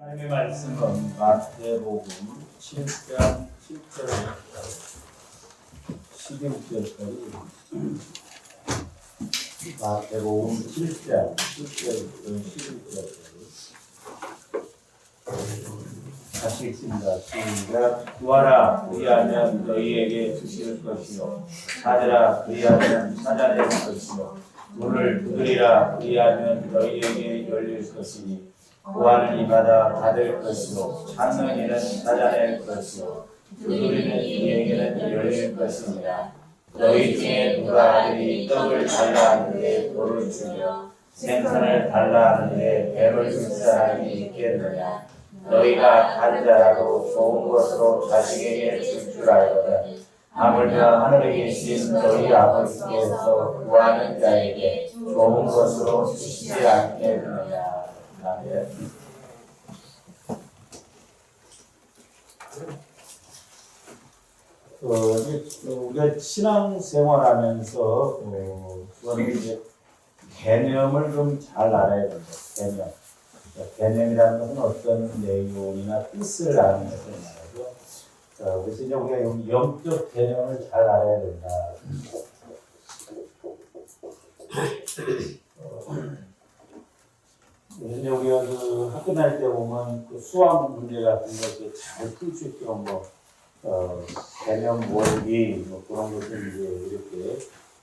하나님의 말씀은 마태복음 7장 7절부터 11절까지 마태복음 7장 7절부터 11절까지 같이 읽습니다. 시작. 구하라 그리하면 너희에게 주실 것이요 찾으라 그리하면 찾아낼 것이요 문을 두드리라 그리하면 너희에게 열릴 것이니 구하는 이마다 받을 것이요 찾는 이는 찾아낼 것이요 두드리는 이에게는 열릴 것이니라. 너희 중에 누가 아들이 떡을 달라 하는데 돌을 주며 생선을 달라 하는데 배를 줄 사람이 있겠느냐. 너희가 한 자라도 좋은 것으로 자식에게 줄 줄 알거든 하물며 하늘에 계신 너희 아버지께서 구하는 자에게 좋은 것으로 주시지 않겠느냐. 아멘. 우리가 신앙생활하면서 그거는 이제 개념을 좀 잘 알아야 된다. 개념. 개념이라는 것은 어떤 내용이나 뜻을 아는 것을 말하죠. 그래서 이제 우리가 여기 영적 개념을 잘 알아야 된다. 그래서 우리가 그 학교 다닐 때 보면 그 수학 문제 같은 거 잘 풀 수 있도록 개념 모으기 그런 것들 이제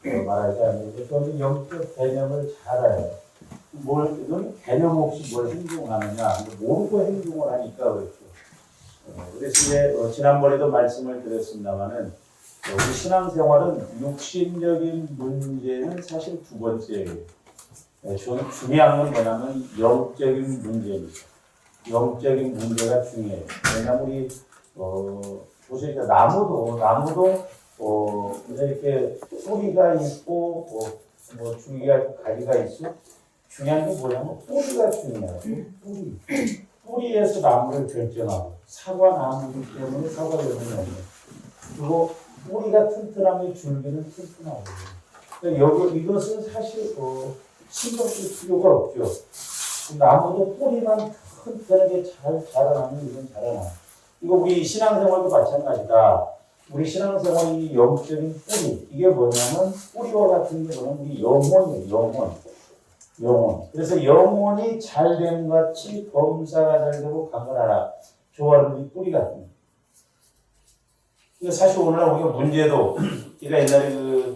이렇게 말하지 않는데 저는 영적 개념을 잘 알아요. 이건 개념 없이 뭘 행동하느냐, 모르고 행동을 하니까 그렇죠. 그래서 이제 지난번에도 말씀을 드렸습니다만은 우리 신앙생활은 육신적인 문제는 사실 두 번째예요. 저는 중요한 건 뭐냐면 영적인 문제입니다. 영적인 문제가 중요해요. 왜냐면 우리 보세요. 나무도 이렇게 뿌리가 있고 줄기가 가지가 있어. 중요한 게 뭐냐면 뿌리가 중요해요. 뿌리에서 나무를 결정하고 사과나무이기 때문에 사과 열매가 없는. 그리고 뿌리가 튼튼하면 줄기는 튼튼하고. 그러니까 이것은 사실 신경 쓸 필요가 없죠. 나무도 뿌리만 튼튼하게 잘 자라나면 이건 자라나. 이거 우리 신앙생활도 마찬가지다. 우리 신앙생활이 영적인 뿌리. 이게 뭐냐면 뿌리와 같은 게 뭐냐면 우리 영혼이에요. 영혼. 그래서 영혼이 잘 되는 것 같이 범사가 잘 되고 강건하라. 좋아하는 이 뿌리 같은 거. 사실 오늘날 우리가 문제도 우리가 옛날에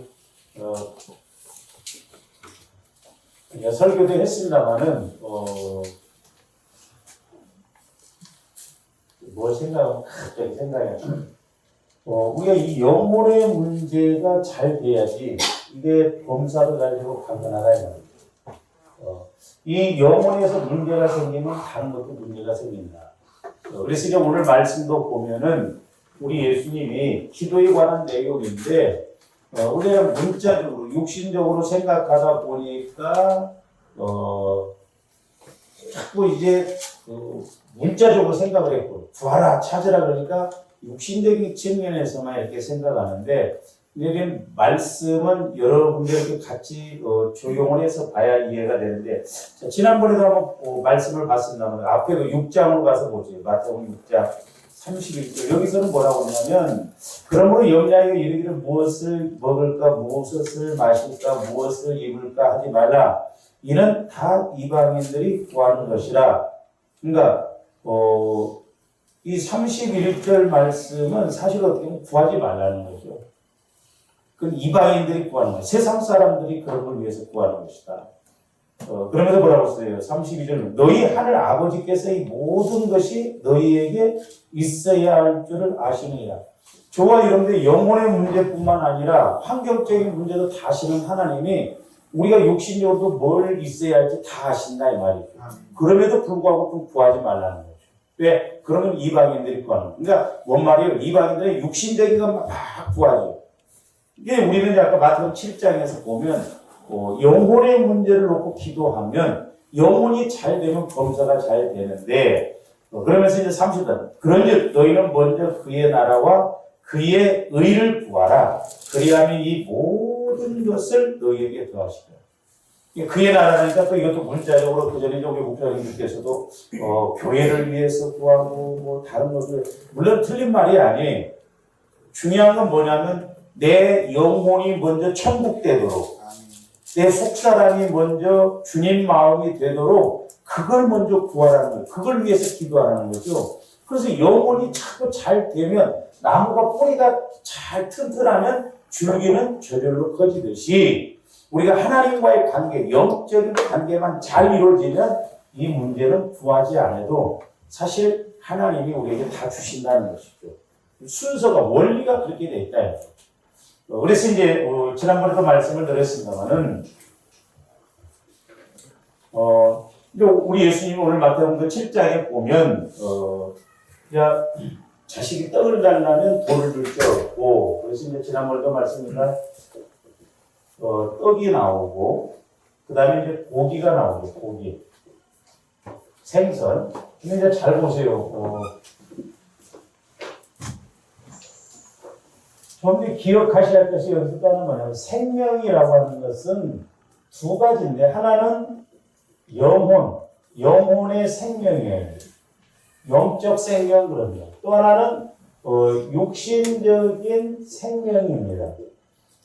설교도 했습니다만은 뭘 생각하면 갑자기 생각이 우리가 이 영혼의 문제가 잘 돼야지 이게 범사도 잘 되고 강건하다 이 말이죠. 이 영혼에서 문제가 생기면 다른 것도 문제가 생긴다. 그래서 이제 오늘 말씀도 보면은 우리 예수님이 기도에 관한 내용인데 우리가 문자적으로 육신적으로 생각하다 보니까 자꾸 이제 문자적으로 생각을 했고 구하라 찾으라 그러니까 육신적인 측면에서만 이렇게 생각하는데 이게 말씀은 여러분들에게 같이 적용을 해서 봐야 이해가 되는데 지난번에도 한번 말씀을 봤습니다만 앞에 6장으로 가서 보죠. 마태복음 6장 31절 여기서는 뭐라고 하냐면 그러므로 염려하여 이르기를 무엇을 먹을까 무엇을 마실까 무엇을 입을까 하지 말라. 이는 다 이방인들이 구하는 것이라. 그러니까 이 31절 말씀은 사실 어떻게 보면 구하지 말라는 거죠. 그건 이방인들이 구하는 거예요. 세상 사람들이 그런 걸 위해서 구하는 것이다. 그러면서 뭐라고 써요? 32절 너희 하늘 아버지께서 이 모든 것이 너희에게 있어야 할 줄을 아시느니라. 저와 여러분들 영혼의 문제뿐만 아니라 환경적인 문제도 다 아시는 하나님이 우리가 육신적으로도 뭘 있어야 할지 다 아신다 이 말이죠. 그럼에도 불구하고 좀 구하지 말라는 거죠. 왜? 그러면 이방인들이 구하는 거예요. 그러니까 뭔 말이에요? 이방인들이 육신적인 것만 막 구하죠. 이게 우리는 아까 마태복음 7장에서 보면 영혼의 문제를 놓고 기도하면 영혼이 잘 되면 범사가 잘 되는데 그러면서 이제 30절 그런즉 너희는 먼저 그의 나라와 그의 의를 구하라. 그리하면 이 모든 것을 너희에게 더하시리라. 그의 나라니까 또 이것도 문자적으로 그 전에 우리 목사님께서도 교회를 위해서 구하고 뭐 다른 것을 물론 틀린 말이 아니에요. 중요한 건 뭐냐면 내 영혼이 먼저 천국 되도록 내 속사람이 먼저 주님 마음이 되도록 그걸 먼저 구하라는 거예요. 그걸 위해서 기도하라는 거죠. 그래서 영혼이 자꾸 잘 되면 나무가 뿌리가 잘 튼튼하면 줄기는 저절로 커지듯이 우리가 하나님과의 관계, 영적인 관계만 잘 이루어지면 이 문제는 구하지 않아도 사실 하나님이 우리에게 다 주신다는 것이죠. 순서가, 원리가 그렇게 돼 있다. 그래서 이제 지난번에도 말씀을 드렸습니다만은 우리 예수님이 오늘 마태복음 7장에 보면 자식이 떡을 달라면 돌을 줄 줄 없고, 그래서 이제 지난번에도 말씀드렸지만 떡이 나오고, 그 다음에 이제 고기가 나오고, 고기. 생선. 근데 이제 잘 보세요. 좀 기억하셔야 할 것이 여기서 따는 뭐냐면, 생명이라고 하는 것은 두 가지인데, 하나는 영혼의 생명이에요. 영적 생명 그럽니다. 또 하나는 육신적인 생명입니다.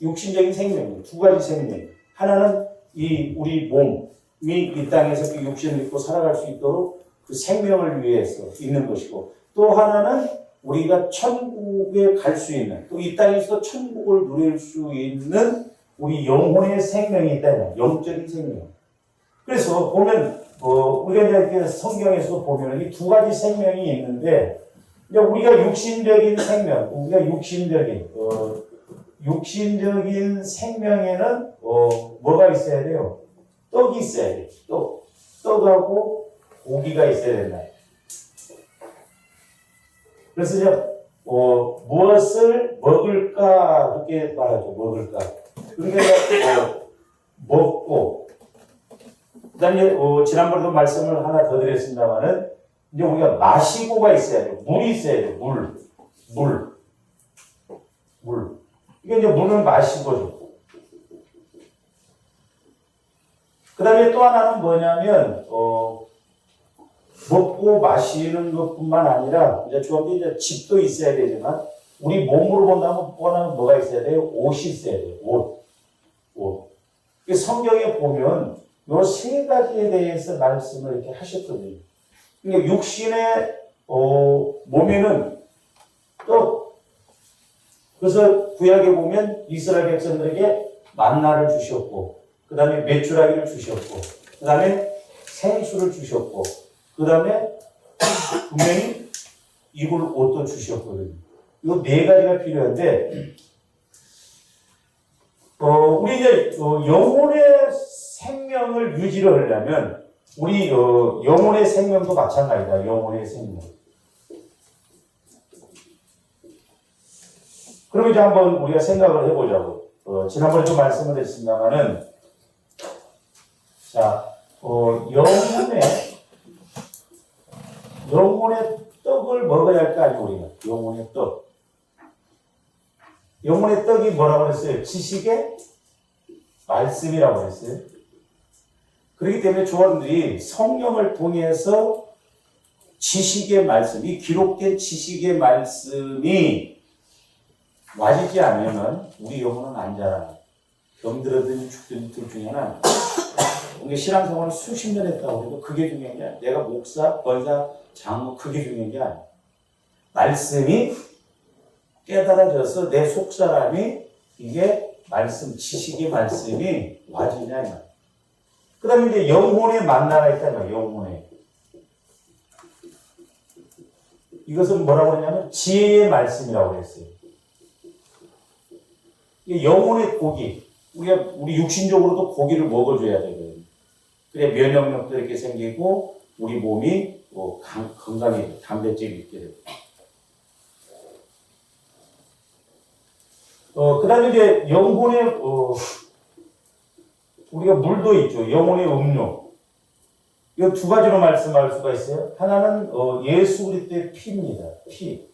육신적인 생명, 두 가지 생명. 하나는 우리 몸이 이 땅에서 그 육신을 입고 살아갈 수 있도록 그 생명을 위해서 있는 것이고, 또 하나는 우리가 천국에 갈 수 있는, 또 이 땅에서 천국을 누릴 수 있는 우리 영혼의 생명이 있다. 영적인 생명. 그래서 보면 우리가 이제 성경에서 보면 이 두 가지 생명이 있는데, 이제 우리가 육신적인 생명, 우리가 육신적인 생명에는 뭐가 있어야 돼요? 떡이 있어야 돼요. 떡하고 고기가 있어야 된다. 그래서 이제 무엇을 먹을까 그렇게 말하죠. 먹을까. 그러니까 먹고, 그다음에 지난번에도 말씀을 하나 더 드렸습니다만은 이제 우리가 마시고가 있어야 돼요. 물이 있어야 돼요. 물. 이게 이제 물을 마시고죠. 그다음에 또 하나는 뭐냐면 먹고 마시는 것뿐만 아니라 이제 주변에 이제 집도 있어야 되지만 우리 몸으로 본다면 뭐가 있어야 돼요? 옷이 있어야 돼요. 옷. 성경에 보면 요 세 가지에 대해서 말씀을 이렇게 하셨거든요. 그러니까 육신의 몸에는 떡. 그래서 구약에 보면 이스라엘 백성들에게 만나를 주셨고, 그 다음에 메추라기를 주셨고, 그 다음에 생수를 주셨고, 그 다음에 분명히 입을 옷도 주셨거든요. 이거 네 가지가 필요한데, 우리 이제 영혼의 생명을 유지를 하려면 우리 영혼의 생명도 마찬가지다. 영혼의 생명. 그럼 이제 한번 우리가 생각을 해보자고. 지난번에 좀 말씀을 드렸습니다만은, 자, 영혼의 떡을 먹어야 할 거 아니에요, 우리가. 영혼의 떡. 영혼의 떡이 뭐라고 그랬어요? 지식의 말씀이라고 했어요. 그렇기 때문에 조언들이 성령을 통해서 지식의 말씀, 이 기록된 지식의 말씀이 와지지 않으면 우리 영혼은 안 자라요. 병들었든지 죽든지 둘 중에 하나. 우리 신앙생활을 수십 년 했다고 해도 그게 중요한 게 아니야. 내가 목사, 권사, 장로 그게 중요한 게 아니야. 말씀이 깨달아져서 내 속사람이 이게 말씀, 지식의 말씀이 와지냐. 그 다음에 이제 영혼의 만나가 있다는 거예요. 영혼의. 이것은 뭐라고 하냐면 지혜의 말씀이라고 했어요. 영혼의 고기. 우리 육신적으로도 고기를 먹어줘야 되거든요. 그래 면역력도 이렇게 생기고 우리 몸이 건강히 단백질이 있게 되고. 그 다음에 이제 영혼의 우리가 물도 있죠. 영혼의 음료. 이 두 가지로 말씀할 수가 있어요. 하나는 예수 그리스도의 피입니다. 피.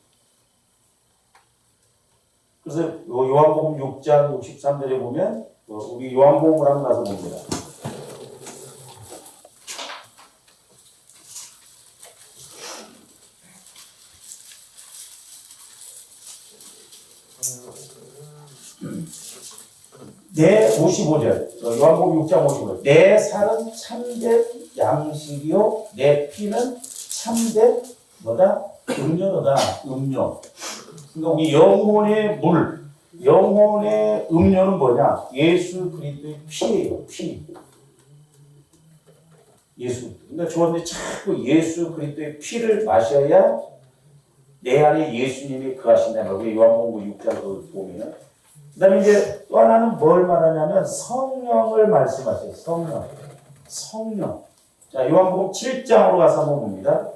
그래서 요한복음 6장 63절에 보면 우리 요한복음을 한번 가서 봅니다. 내 55절 요한복음 6장 55절 내 살은 참된 양식이요 내 피는 참된 뭐다? 음료로다. 음료. 그러니까 우리 영혼의 물, 영혼의 음료는 뭐냐? 예수 그리스도의 피예요. 피. 예수. 그러니까 저한테 자꾸 예수 그리스도의 피를 마셔야 내 안에 예수님이 거하신다는 거예요. 요한복음 6장을 보면. 그 다음에 이제 또 하나는 뭘 말하냐면 성령을 말씀하세요. 성령. 성령. 자, 요한복음 7장으로 가서 한번 봅니다.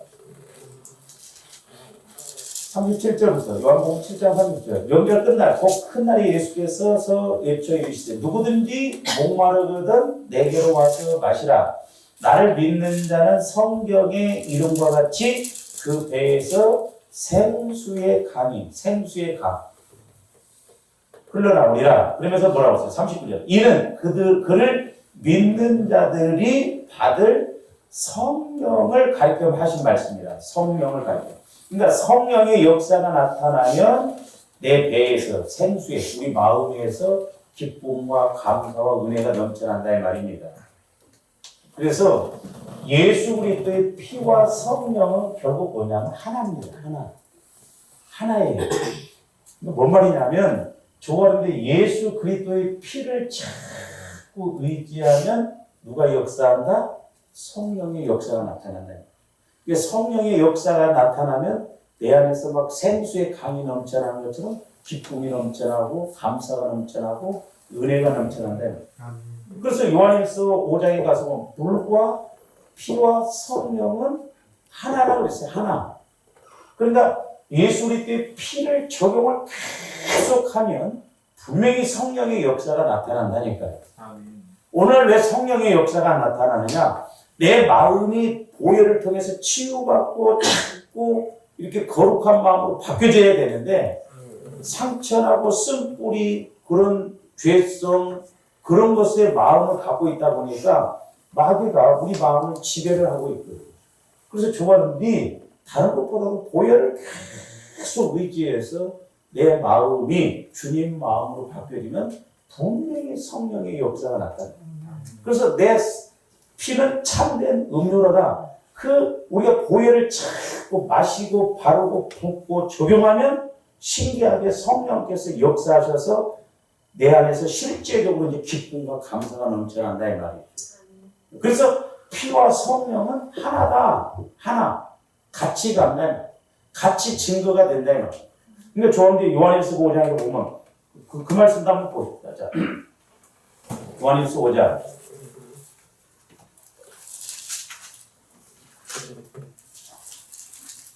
37절부터 요한복음 7장 36절 명절 끝날 곧 큰 날에 예수께서 서 외쳐 이르시되 누구든지 목마르거든 내게로 와서 마시라. 나를 믿는 자는 성경의 이름과 같이 그 배에서 생수의 강이 생수의 강 흘러나오리라. 그러면서 뭐라고 했어요? 39절 이는 그를 믿는 자들이 받을 성령을 가리켜 하신 말씀이라. 성령을 가리켜. 그러니까 성령의 역사가 나타나면 내 배에서 생수에 우리 마음에서 기쁨과 감사와 은혜가 넘쳐난다 이 말입니다. 그래서 예수 그리스도의 피와 성령은 결국 뭐냐면 하나입니다. 하나. 하나예요. 뭔 말이냐면 좋아하는데 예수 그리스도의 피를 자꾸 의지하면 누가 역사한다? 성령의 역사가 나타난다. 성령의 역사가 나타나면 내 안에서 막 생수의 강이 넘쳐나는 것처럼 기쁨이 넘쳐나고 감사가 넘쳐나고 은혜가 넘쳐난다. 그래서 요한일서 5장에 가서 물과 피와 성령은 하나라고 그랬어요. 하나. 그러니까 예수 그리스도의 피를 적용을 계속하면 분명히 성령의 역사가 나타난다니까요. 오늘 왜 성령의 역사가 나타나느냐? 내 마음이 보혈을 통해서 치유받고 자꾸 이렇게 거룩한 마음으로 바뀌어져야 되는데 상처나고 쓴뿌리 그런 죄성 그런 것에 마음을 갖고 있다 보니까 마귀가 우리 마음을 지배를 하고 있거든요. 그래서 조반이 다른 것보다도 보혈을 계속 의지해서 내 마음이 주님 마음으로 바뀌어지면 분명히 성령의 역사가 나타납니다. 그래서 내 피는 참된 음료로다. 우리가 보혈을 자꾸 마시고 바르고 붓고 적용하면 신기하게 성령께서 역사하셔서 내 안에서 실제적으로 이제 기쁨과 감사가 넘쳐난다 이 말이에요. 그래서 피와 성령은 하나다. 하나. 같이 간다. 같이 증거가 된다 이 말이에요. 그러니까 좋은데 요한일서 5장에 보면 그 말씀도 한번 보십시다. 자, 요한일서 5장.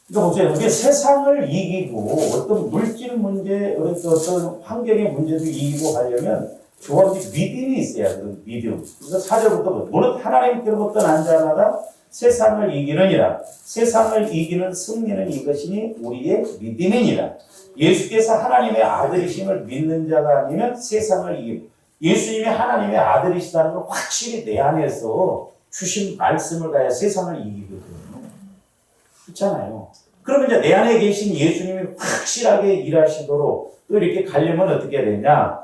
그러니까 보세요. 우리 세상을 이기고 어떤 물질 문제, 어떤 환경의 문제도 이기고 하려면 조합이 믿음이 있어야 돼요. 믿음. 그래서 4절부터 무릇 하나님께로부터 난 자마다 세상을 이기느니라. 세상을 이기는 승리는 이것이니 우리의 믿음이니라. 예수께서 하나님의 아들이심을 믿는 자가 아니면 세상을 이기고 예수님이 하나님의 아들이시다는 걸 확실히 내 안에서 주신 말씀을 가야 세상을 이기거든요. 그렇잖아요. 그러면 이제 내 안에 계신 예수님이 확실하게 일하시도록 또 이렇게 가려면 어떻게 해야 되냐?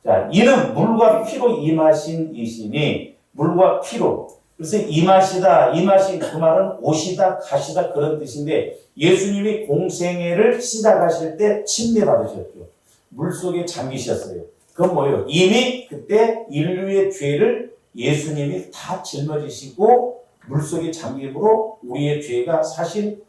자, 이는 물과 피로 임하신 이시니 물과 피로. 그래서 임하시다, 임하신 그 말은 오시다, 가시다 그런 뜻인데 예수님이 공생애를 시작하실 때 침례받으셨죠. 물속에 잠기셨어요. 그건 뭐예요? 이미 그때 인류의 죄를 예수님이 다 짊어지시고 물속에 잠김으로 우리의 죄가 사실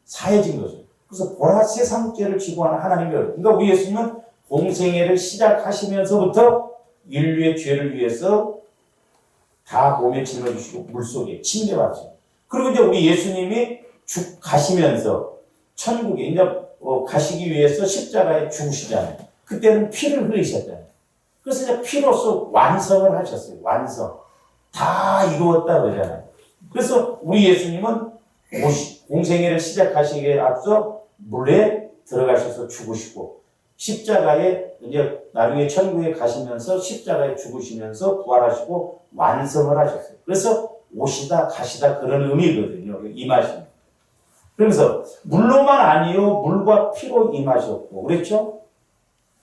사해진 거죠. 그래서 보라 세상 죄를 지고 하는 하나님이에요. 그러니까 우리 예수님은 공생애를 시작하시면서부터 인류의 죄를 위해서 다 몸에 짊어지시고 물속에 침례받으셨어요. 그리고 이제 우리 예수님이 가시면서 천국에 이제 가시기 위해서 십자가에 죽으시잖아요. 그때는 피를 흘리셨잖아요. 그래서 이제 피로서 완성을 하셨어요. 완성. 다 이루었다 그러잖아요. 그래서 우리 예수님은 공생애를 시작하시기에 앞서 물에 들어가셔서 죽으시고 십자가에 이제 나중에 천국에 가시면서 십자가에 죽으시면서 부활하시고 완성을 하셨어요. 그래서 오시다 가시다 그런 의미거든요. 임하시는. 그러면서 물로만 아니요 물과 피로 임하셨고 그렇죠?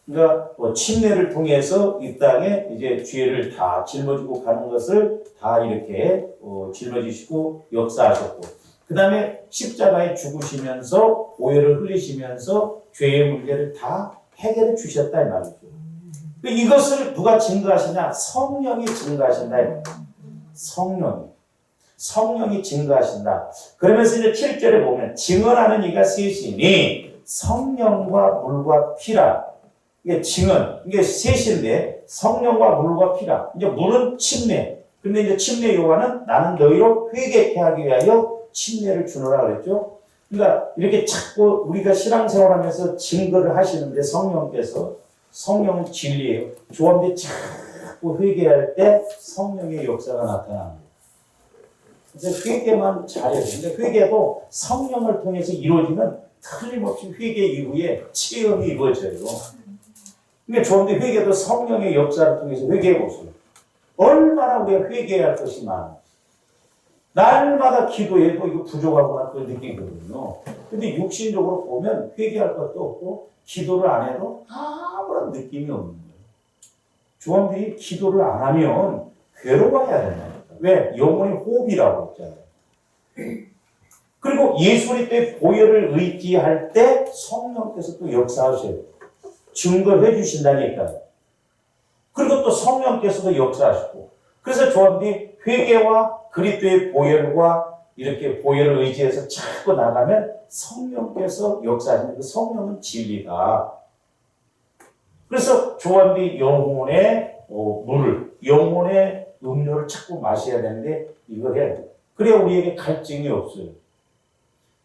그러니까 침례를 통해서 이 땅에 이제 죄를 다 짊어지고 가는 것을 다 이렇게 짊어지시고 역사하셨고, 그 다음에 십자가에 죽으시면서 보혈을 흘리시면서 죄의 문제를 다 해결해 주셨다 이 말이죠. 이것을 누가 증거하시냐? 성령이 증거하신다 이 말이에요. 성령이 증거하신다. 그러면서 이제 7절에 보면 증언하는 이가 셋이니 성령과 물과 피라. 이게 증언, 이게 셋인데 성령과 물과 피라. 이제 물은 침례. 근데 이제 침례 요한은 나는 너희로 회개케 하기 위하여 침례를 주노라 그랬죠. 그러니까 이렇게 자꾸 우리가 신앙생활하면서 증거를 하시는데 성령은 진리예요. 조합대 자꾸 회개할 때 성령의 역사가 나타납니다. 그래서 회개만 잘해야 돼요. 근데 회개도 성령을 통해서 이루어지면 틀림없이 회개 이후에 체험이 이루어져요. 그러니까 조합대 회개도 성령의 역사를 통해서 회개해 보세요. 얼마나 우리가 회개해야 할 것이 많아요. 날마다 기도해도 이거 부족하구나 그걸 느끼거든요. 근데 육신적으로 보면 회개할 것도 없고 기도를 안 해도 아무런 느낌이 없는 거예요. 조원들이 기도를 안 하면 괴로워해야 된다니까. 왜? 영혼의 호흡이라고 했잖아요. 그리고 예수 그리스도의 보혈을 의지할 때 성령께서 또 역사하셔요. 증거해 주신다니까요. 그리고 또 성령께서도 역사하시고. 그래서 조원들이 회개와 그리스도의 보혈과 이렇게 보혈을 의지해서 자꾸 나가면 성령께서 역사하시는 그 성령은 진리다. 그래서 조원들이 영혼의 물을, 영혼의 음료를 자꾸 마셔야 되는데 이걸 해야 돼요. 그래야 우리에게 갈증이 없어요.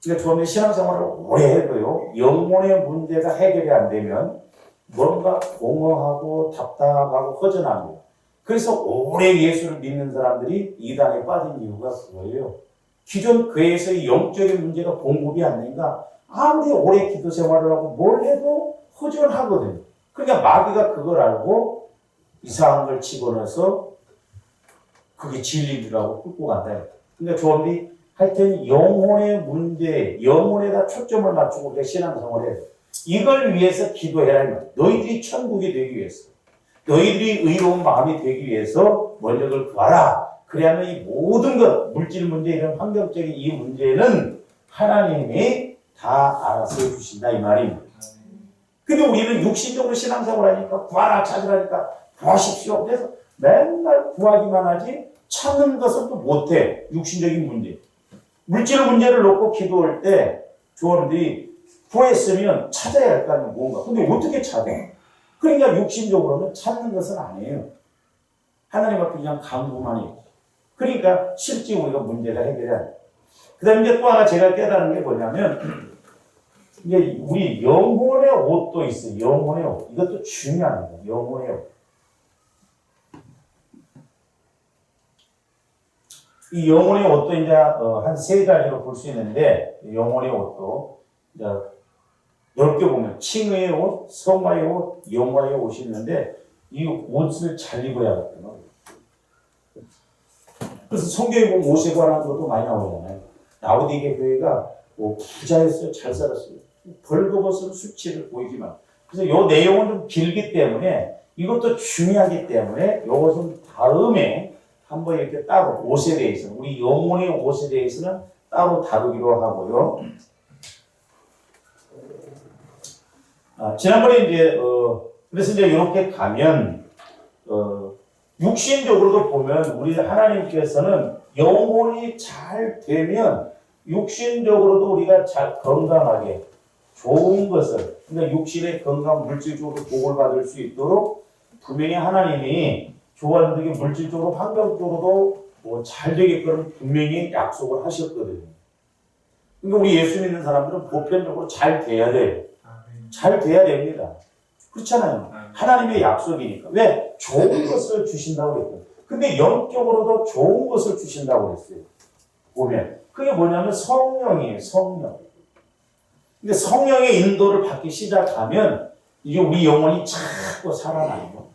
그러니까 조원들이 신앙생활을 오래 해도요, 영혼의 문제가 해결이 안 되면 뭔가 공허하고 답답하고 허전합니다. 그래서 오래 예수를 믿는 사람들이 이단에 빠진 이유가 그거예요. 기존 교회에서의 영적인 문제가 공급이 안 되니까 아무리 오래 기도 생활을 하고 뭘 해도 허전하거든요. 그러니까 마귀가 그걸 알고 이상한 걸 집어넣어서 그게 진리라고 끌고 간다. 그러니까 조언이 하여튼 영혼의 문제, 영혼에다 초점을 맞추고 우리가 신앙생활을 해요. 이걸 위해서 기도해라. 너희들이 천국이 되기 위해서. 너희들이 의로운 마음이 되기 위해서 먼저 그걸 구하라. 그래야만 이 모든 것, 물질 문제, 이런 환경적인 이 문제는 하나님이 다 알아서 해주신다 이 말입니다. 근데 우리는 육신적으로 신앙생활 하니까 구하라 찾으라니까 구하십시오. 그래서 맨날 구하기만 하지 찾는 것은 또 못해. 육신적인 문제. 물질 문제를 놓고 기도할 때 조언들이 구했으면 찾아야 할 거 아니에요. 뭔가. 근데 어떻게 찾아? 그러니까 육신적으로는 찾는 것은 아니에요. 하나님 앞에 그냥 간구만 해요. 그러니까 실제 우리가 문제가 해결해야 돼요. 그 다음에 이제 또 하나 제가 깨달은 게 뭐냐면, 이제 우리 영혼의 옷도 있어요. 영혼의 옷. 이것도 중요합니다. 영혼의 옷. 이 영혼의 옷도 이제 한 세 가지로 볼 수 있는데, 영혼의 옷도 이제 10개 보면 칭의의 옷, 성화의 옷, 영화의 옷이 있는데 이 옷을 잘 입어야겠구나. 그래서 성경에 보면 옷에 관한 것도 많이 나오잖아요. 라오디게 교회가 부자였어요. 잘 살았어요. 벌거벗은 수치를 보이지만. 그래서 이 내용은 좀 길기 때문에 이것도 중요하기 때문에 이것은 다음에 한번 이렇게 따로 옷에 대해서는 우리 영혼의 옷에 대해서는 따로 다루기로 하고요. 지난번에 이제 그래서 이제 이렇게 가면 육신적으로도 보면 우리 하나님께서는 영혼이 잘 되면 육신적으로도 우리가 잘 건강하게 좋은 것을 그러니까 육신의 건강 물질적으로 복을 받을 수 있도록 분명히 하나님이 조언들에게 물질적으로 환경적으로도 잘 되게끔 분명히 약속을 하셨거든요. 그러니까 우리 예수 믿는 사람들은 보편적으로 잘 돼야 돼요. 잘 돼야 됩니다. 그렇잖아요. 하나님의 약속이니까. 왜? 좋은 것을 주신다고 그랬거든요. 근데 영적으로도 좋은 것을 주신다고 그랬어요. 보면. 그게 뭐냐면 성령이에요. 성령. 근데 성령의 인도를 받기 시작하면 이게 우리 영혼이 자꾸 살아나요.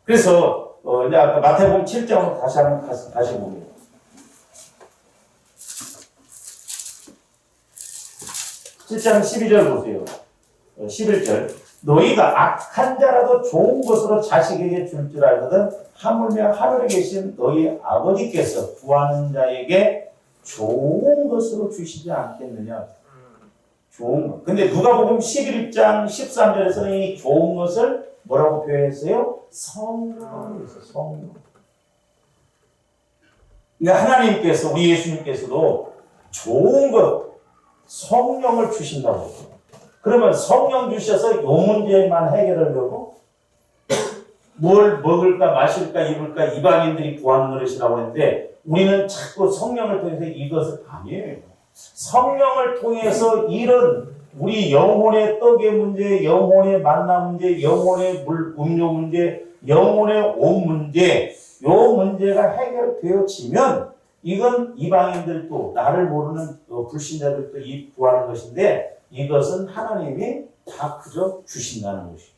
그래서 이제 아까 마태복음 7장으로 다시 봅니다. 7장 12절 보세요. 11절. 너희가 악한 자라도 좋은 것으로 자식에게 줄 줄 알거든 하물며 하늘에 계신 너희 아버지께서 구하는 자에게 좋은 것으로 주시지 않겠느냐. 좋은 것. 근데 누가복음 11장 13절에서는 이 좋은 것을 뭐라고 표현했어요? 성령으로 했어요. 성령. 그러니까 하나님께서 우리 예수님께서도 좋은 것 성령을 주신다고 했어요. 그러면 성령 주셔서 요 문제만 해결하려고 뭘 먹을까 마실까 입을까 이방인들이 구하는 노릇이라고 했는데 우리는 자꾸 성령을 통해서 이것을 아니에요. 성령을 통해서 이런 우리 영혼의 떡의 문제, 영혼의 만나 문제, 영혼의 음료 문제, 영혼의 옷 문제, 요 문제가 해결되어지면 이건 이방인들도 나를 모르는 불신자들도 이 구하는 것인데 이것은 하나님이 다 그저 주신다는 것이에요.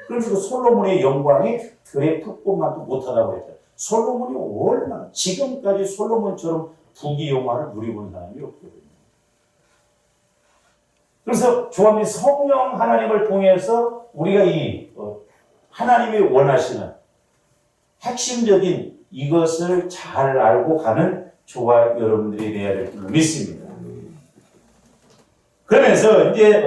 그래서 솔로몬의 영광이 들에 풋꽃만도 못하다고 했죠. 솔로몬이 얼마나 지금까지 솔로몬처럼 부귀 영화를 누리본 사람이 없거든요. 그래서 조합이 성령 하나님을 통해서 우리가 이 하나님이 원하시는 핵심적인 이것을 잘 알고 가는 저와 여러분들이 되어야 될 줄 믿습니다. 그러면서 이제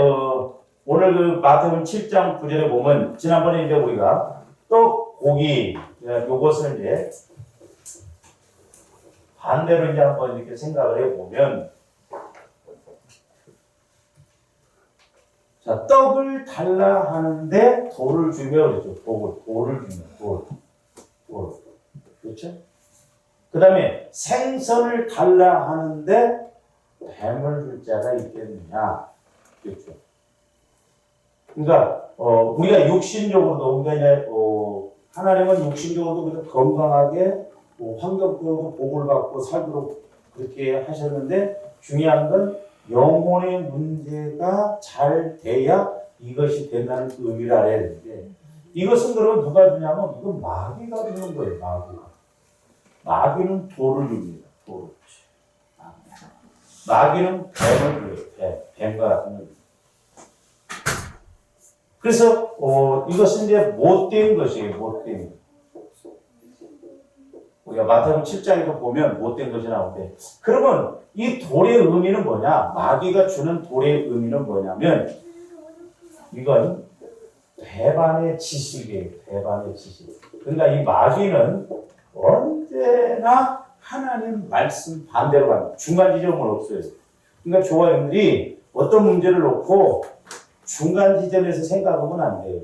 오늘 그 마태복음 7장 9절에 보면 지난번에 이제 우리가 떡, 고기 요것을 이제 반대로 이제 한번 이렇게 생각을 해보면 자, 떡을 달라 하는데 돌을 주며 그랬죠. 돌을 주며 돌. 그렇죠? 그 다음에 생선을 달라 하는데 뱀을 줄 자가 있겠느냐. 그렇죠? 그러니까 우리가 육신적으로도 그러니까 이제 하나님은 육신적으로도 건강하게 환경적으로 복을 받고 살도록 그렇게 하셨는데 중요한 건 영혼의 문제가 잘 돼야 이것이 된다는 그 의미를 알아야 되는데 이것은 그러면 누가 주냐면 이건 마귀가 주는 거예요. 마귀는 돌을 줍니다. 돌. 마귀는 뱀을 줘요. 뱀과 같은 거. 그래서 이것은 이제 못된 것이에요. 못된 것. 우리가 마태복음 7장에도 보면 못된 것이 나오는데 그러면 이 돌의 의미는 뭐냐? 마귀가 주는 돌의 의미는 뭐냐면 이건 배반의 지식이에요. 배반의 지식. 그러니까 이 마귀는 언제나 하나님 말씀 반대로 갑니다. 중간 지점은 없어요. 그러니까 조화님들이 어떤 문제를 놓고 중간 지점에서 생각하면 안 돼요.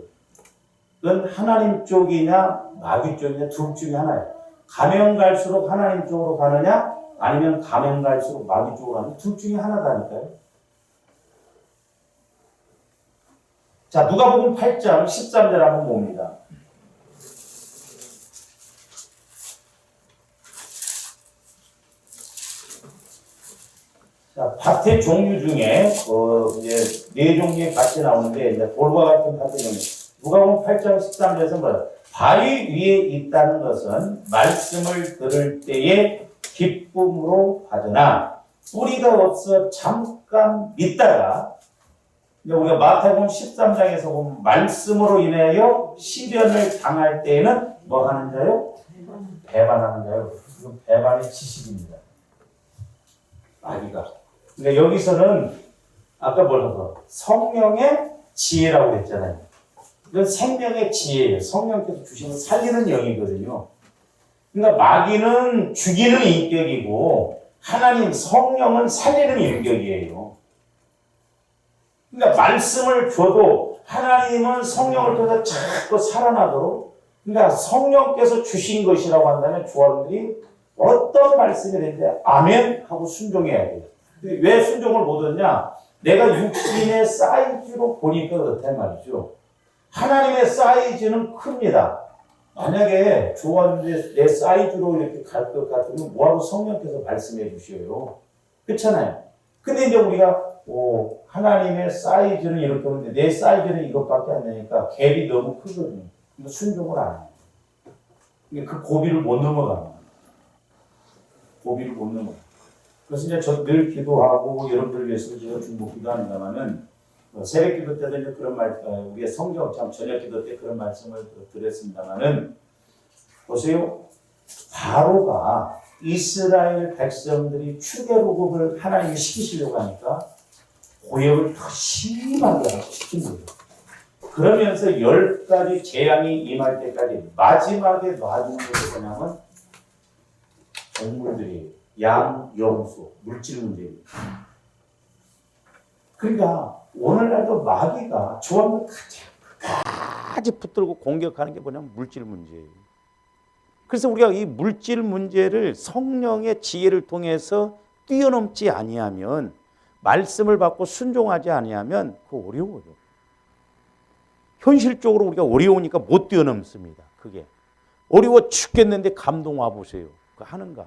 그건 하나님 쪽이냐 마귀 쪽이냐 둘 중에 하나예요. 가면 갈수록 하나님 쪽으로 가느냐 아니면 가면 갈수록 마귀 쪽으로 가느냐 둘 중에 하나다니까요. 자, 누가복음 8장 13절 한번 봅니다. 자, 밭의 종류 중에 이제 네 종류의 밭이 나오는데 이제 돌과 같은 밭의 종류. 누가복음 8장 13절에서 뭐야? 바위 위에 있다는 것은 말씀을 들을 때에 기쁨으로 받으나 뿌리가 없어 잠깐 믿다가 우리가 마태복음 13장에서 보면 말씀으로 인하여 시련을 당할 때에는 뭐 하는 자요? 배반하는 자요. 이건 배반의 지식입니다. 마귀가. 그러니까 여기서는 아까 뭐라고 성령의 지혜라고 했잖아요. 이건 생명의 지혜예요. 성령께서 주시는 살리는 영이거든요. 그러니까 마귀는 죽이는 인격이고 하나님 성령은 살리는 인격이에요. 그러니까 말씀을 줘도 하나님은 성령을 통해서 자꾸 살아나도록 그러니까 성령께서 주신 것이라고 한다면 조합들이 어떤 말씀이 되는데 아멘 하고 순종해야 돼요. 왜 순종을 못하냐? 내가 육신의 사이즈로 보니까 그렇단 말이죠. 하나님의 사이즈는 큽니다. 만약에 조합들이 내 사이즈로 이렇게 갈 것 같으면 뭐하고 성령께서 말씀해 주셔요. 그렇잖아요. 근데 이제 우리가 하나님의 사이즈는 이렇게 오는데 내 사이즈는 이것밖에 안 되니까 갭이 너무 크거든요. 그러니까 순종을 안 해요. 그 고비를 못 넘어가요. 고비를 못 넘어가요. 그래서 이제 저 늘 기도하고 여러분들 위해서 제가 중복 기도합니다만은 새벽 기도 때도 이제 그런 말, 우리의 성경 참 저녁 기도 때 그런 말씀을 드렸습니다만은 보세요. 바로가 이스라엘 백성들이 출애굽을 하나님이 시키시려고 하니까 고역을 더 심하게 하고 시킨 거예요. 그러면서 10가지 재앙이 임할 때까지 마지막에 놔두는 것이 뭐냐면 동물들이 양, 염소, 물질 문제입니다. 그러니까 오늘날도 마귀가 조항을 끝까지 붙들고 공격하는 게 뭐냐면 물질 문제예요. 그래서 우리가 이 물질 문제를 성령의 지혜를 통해서 뛰어넘지 아니하면, 말씀을 받고 순종하지 아니하면 그거 어려워요. 현실적으로 우리가 어려우니까 못 뛰어넘습니다. 그게 어려워 죽겠는데 감동 와 보세요. 그 하는가?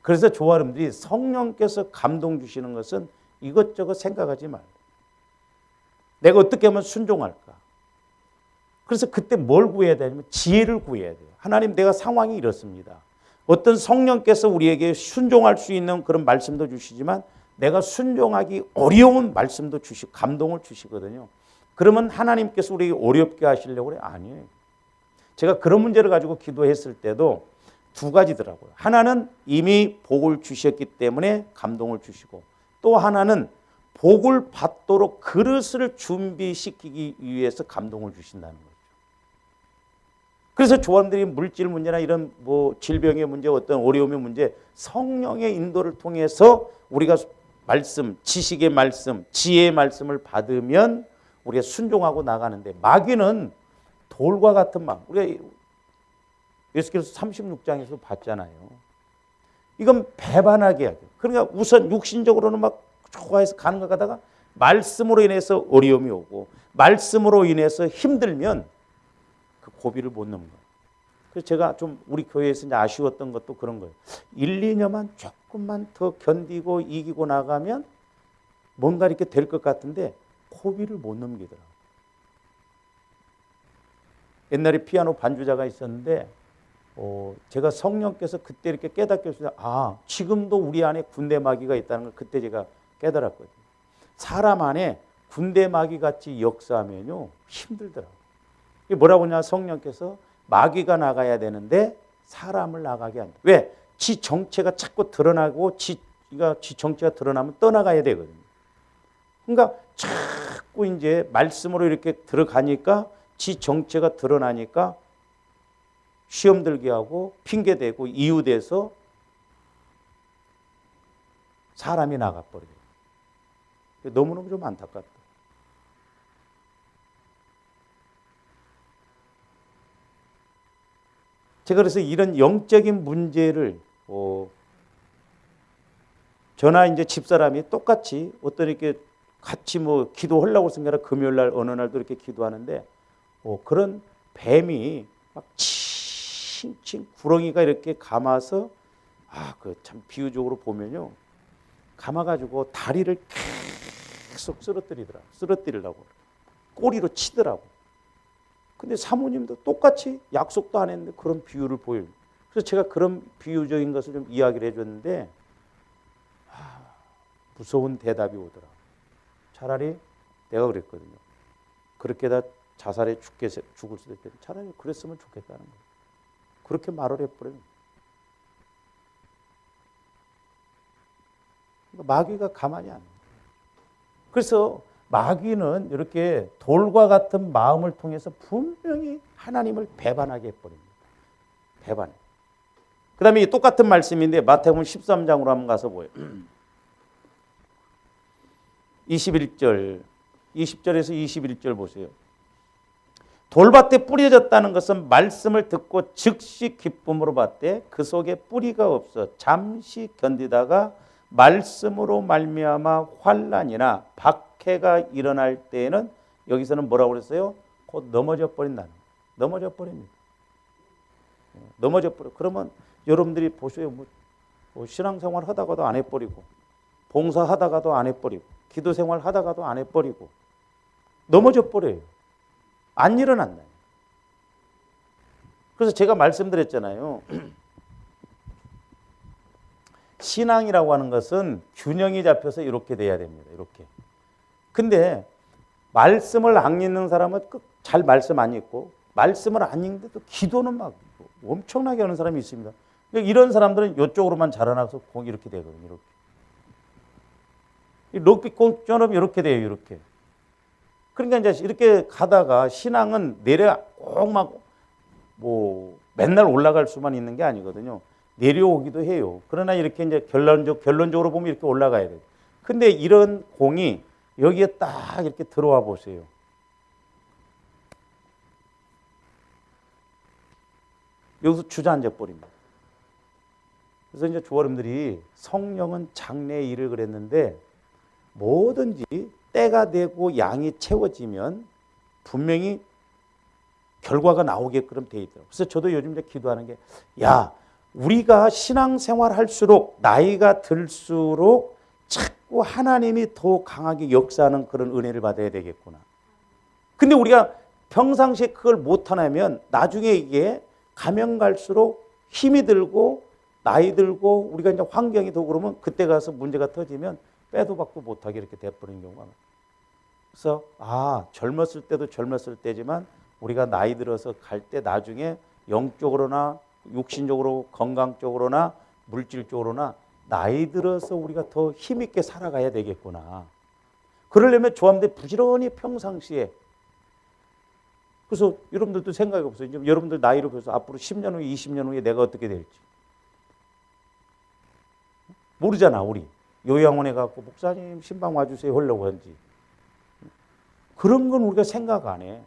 그래서 조아름들이 성령께서 감동 주시는 것은 이것저것 생각하지 말고 내가 어떻게 하면 순종할까? 그래서 그때 뭘 구해야 되냐면 지혜를 구해야 돼요. 하나님, 내가 상황이 이렇습니다. 어떤 성령께서 우리에게 순종할 수 있는 그런 말씀도 주시지만 내가 순종하기 어려운 말씀도 주시고 감동을 주시거든요. 그러면 하나님께서 우리에게 어렵게 하시려고 그래? 아니에요. 제가 그런 문제를 가지고 기도했을 때도 두 가지더라고요. 하나는 이미 복을 주셨기 때문에 감동을 주시고, 또 하나는 복을 받도록 그릇을 준비시키기 위해서 감동을 주신다는 거죠. 그래서 조언들이 물질 문제나 이런 질병의 문제, 어떤 어려움의 문제, 성령의 인도를 통해서 우리가 말씀, 지식의 말씀, 지혜의 말씀을 받으면 우리가 순종하고 나가는데, 마귀는 돌과 같은 마음, 우리가 예수께서 36장에서 봤잖아요. 이건 배반하게 하죠. 그러니까 우선 육신적으로는 막 좋아해서 가는 것 같다가 말씀으로 인해서 어려움이 오고 말씀으로 인해서 힘들면 그 고비를 못 넘는 거예요. 그래서 제가 좀 우리 교회에서 이제 아쉬웠던 것도 그런 거예요. 1, 2년만 조금만 더 견디고 이기고 나가면 뭔가 이렇게 될 것 같은데 고비를 못 넘기더라고요. 옛날에 피아노 반주자가 있었는데 제가 성령께서 그때 이렇게 깨닫게 해주셔서 지금도 우리 안에 군대 마귀가 있다는 걸 그때 제가 깨달았거든요. 사람 안에 군대 마귀 같이 역사하면요 힘들더라고요. 이게 뭐라고 하냐, 성령께서 마귀가 나가야 되는데 사람을 나가게 한다. 왜? 지 정체가 자꾸 드러나고 지 정체가 드러나면 떠나가야 되거든요. 그러니까 자꾸 이제 말씀으로 이렇게 들어가니까 지 정체가 드러나니까 시험 들게 하고 핑계대고 이유대서 사람이 나가버려요. 너무너무 좀 안타깝다. 제가 그래서 이런 영적인 문제를 저나 이제 집사람이 똑같이 어떤 이렇게 같이 기도하려고 생각하면 금요일 날 어느 날도 이렇게 기도하는데 그런 뱀이 막 칭칭 구렁이가 이렇게 감아서 그 참 비유적으로 보면요, 감아가지고 다리를 계속 쓰러뜨리려고 꼬리로 치더라고. 근데 사모님도 똑같이 약속도 안 했는데 그런 비유를 보여요. 그래서 제가 그런 비유적인 것을 좀 이야기를 해줬는데 무서운 대답이 오더라. 차라리 내가 그랬거든요. 그렇게 다 자살해 죽을 수도 있대. 차라리 그랬으면 좋겠다는 거예요. 그렇게 말을 해버려요. 그러니까 마귀가 가만히 안 해요. 그래서 마귀는 이렇게 돌과 같은 마음을 통해서 분명히 하나님을 배반하게 해버립니다. 배반. 그 다음에 똑같은 말씀인데 마태복음 13장으로 한번 가서 보여요. 20절에서 21절 보세요. 돌밭에 뿌려졌다는 것은 말씀을 듣고 즉시 기쁨으로 받되 그 속에 뿌리가 없어 잠시 견디다가 말씀으로 말미암아 환난이나 박해가 일어날 때에는, 여기서는 뭐라고 그랬어요? 곧 넘어져 버린다는 거예요. 넘어져 버립니다. 넘어져 버려. 그러면 여러분들이 보세요. 신앙생활 하다가도 안 해버리고, 봉사하다가도 안 해버리고, 기도생활 하다가도 안 해버리고 넘어져 버려요. 안 일어난다. 그래서 제가 말씀드렸잖아요. 신앙이라고 하는 것은 균형이 잡혀서 이렇게 돼야 됩니다. 이렇게. 근데 말씀을 안 읽는 사람은 잘 말씀 안 읽고 말씀을 안 읽는데도 기도는 막 엄청나게 하는 사람이 있습니다. 그러니까 이런 사람들은 이쪽으로만 자라나서 공이 이렇게 되거든요. 이렇게. 럭비공처럼 이렇게 돼요. 이렇게. 그러니까 이제 이렇게 가다가 신앙은 내려 꼭 막 뭐 맨날 올라갈 수만 있는 게 아니거든요. 내려오기도 해요. 그러나 이렇게 이제 결론적으로 보면 이렇게 올라가야 돼요. 근데 이런 공이 여기에 딱 이렇게 들어와 보세요. 여기서 주저앉아 버립니다. 그래서 이제 조어른들이 성령은 장래의 일을 그랬는데 뭐든지 때가 되고 양이 채워지면 분명히 결과가 나오게끔 돼 있더라고요. 그래서 저도 요즘 이제 기도하는 게, 야, 우리가 신앙생활 할수록 나이가 들수록 자꾸 하나님이 더 강하게 역사하는 그런 은혜를 받아야 되겠구나. 근데 우리가 평상시에 그걸 못하면 나중에 이게 가면 갈수록 힘이 들고 나이 들고 우리가 이제 환경이 더 그러면 그때 가서 문제가 터지면 빼도 박도 못하게 이렇게 돼버리는 경우가 많아요. 그래서 젊었을 때도 젊었을 때지만 우리가 나이 들어서 갈 때 나중에 영적으로나 육신적으로 건강적으로나 물질적으로나 나이 들어서 우리가 더 힘있게 살아가야 되겠구나. 그러려면 조함대 부지런히 평상시에. 그래서 여러분들도 생각해 보세요. 지금 여러분들 나이로 봐서 앞으로 10년 후에 20년 후에 내가 어떻게 될지. 모르잖아 우리. 요양원에 가고 목사님 신방 와주세요 하려고 하는지. 그런 건 우리가 생각 안 해.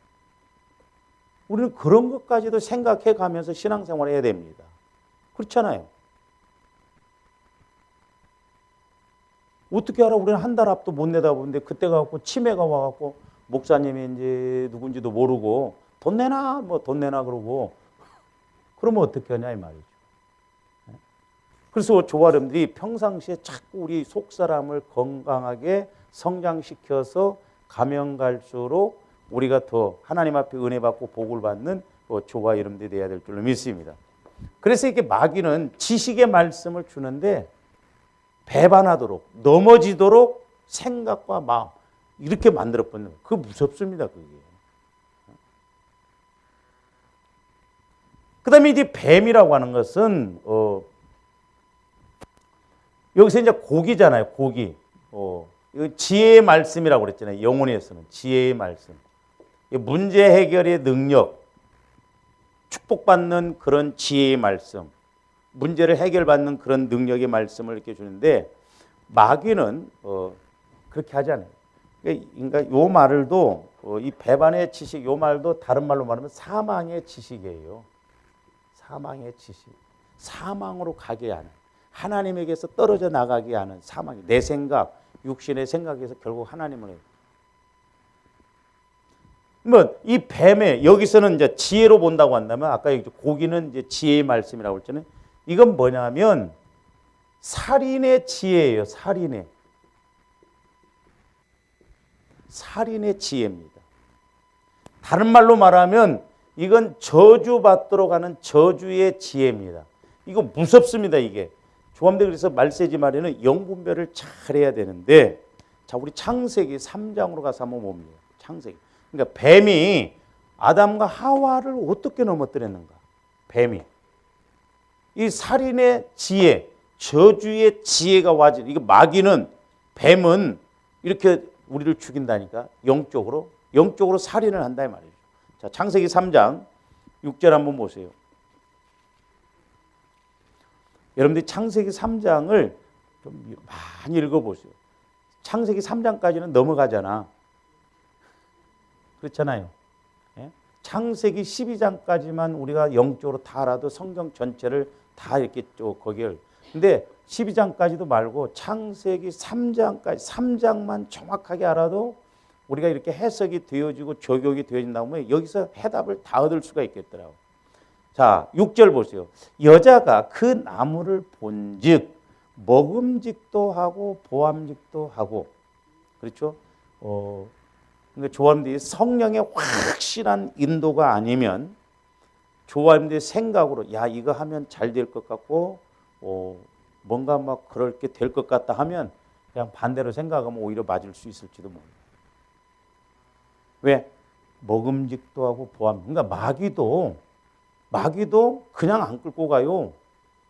우리는 그런 것까지도 생각해 가면서 신앙생활을 해야 됩니다. 그렇잖아요. 어떻게 알아? 우리는 한 달 앞도 못 내다보는데 그때 가갖고 치매가 와갖고 목사님이 이제 누군지도 모르고 돈 내놔 돈 내놔 그러고 그러면 어떻게 하냐 이 말이죠. 그래서 조아름들이 평상시에 자꾸 우리 속사람을 건강하게 성장시켜서 가면 갈수록 우리가 더 하나님 앞에 은혜 받고 복을 받는 조와 여러분들이 되어야 될 줄로 믿습니다. 그래서 이렇게 마귀는 지식의 말씀을 주는데 배반하도록 넘어지도록 생각과 마음 이렇게 만들어버리는 거예요. 그거 무섭습니다. 그게. 그 다음에 이제 뱀이라고 하는 것은 여기서 이제 고기잖아요. 고기. 이거 지혜의 말씀이라고 그랬잖아요. 영혼에서는 지혜의 말씀. 문제 해결의 능력, 축복받는 그런 지혜의 말씀, 문제를 해결받는 그런 능력의 말씀을 이렇게 주는데 마귀는 그렇게 하지 않아요. 그러니까 요 말도 이 배반의 지식, 요 말도 다른 말로 말하면 사망의 지식이에요. 사망의 지식, 사망으로 가게 하는, 하나님에게서 떨어져 나가게 하는 사망이 내 생각, 육신의 생각에서 결국 하나님을 해요. 이 뱀의 여기서는 이제 지혜로 본다고 한다면 아까 고기는 이제 지혜의 말씀이라고 했잖아요. 이건 뭐냐면 살인의 지혜예요. 살인의 지혜입니다. 다른 말로 말하면 이건 저주받도록 하는 저주의 지혜입니다. 이거 무섭습니다. 이게. 조함대 그래서 말세지 말에는 영분별을 잘해야 되는데 자 우리 창세기 3장으로 가서 한번 봅니다. 창세기. 그러니까 뱀이 아담과 하와를 어떻게 넘어뜨렸는가? 뱀이. 이 살인의 지혜, 저주의 지혜가 와지. 이거 마귀는 뱀은 이렇게 우리를 죽인다니까 영적으로 살인을 한다 이 말이죠. 자 창세기 3장 6절 한번 보세요. 여러분들이 창세기 3장을 좀 많이 읽어보세요. 창세기 3장까지는 넘어가잖아. 그렇잖아요. 예? 창세기 12장까지만 우리가 영적으로 다 알아도 성경 전체를 다 이렇게 거기를. 근데 12장까지도 말고 창세기 3장까지 3장만 정확하게 알아도 우리가 이렇게 해석이 되어지고 적용이 되어진다 보면 여기서 해답을 다 얻을 수가 있겠더라고. 자, 6절 보세요. 여자가 그 나무를 본즉 먹음직도 하고 보암직도 하고. 그렇죠? 그러니까 조함들이 성령의 확실한 인도가 아니면 조함들의 생각으로 야 이거 하면 잘 될 것 같고 뭔가 막 그렇게 될 것 같다 하면 그냥 반대로 생각하면 오히려 맞을 수 있을지도 모릅니다. 왜? 먹음직도 하고 보암. 그러니까 마귀도 그냥 안 끌고 가요.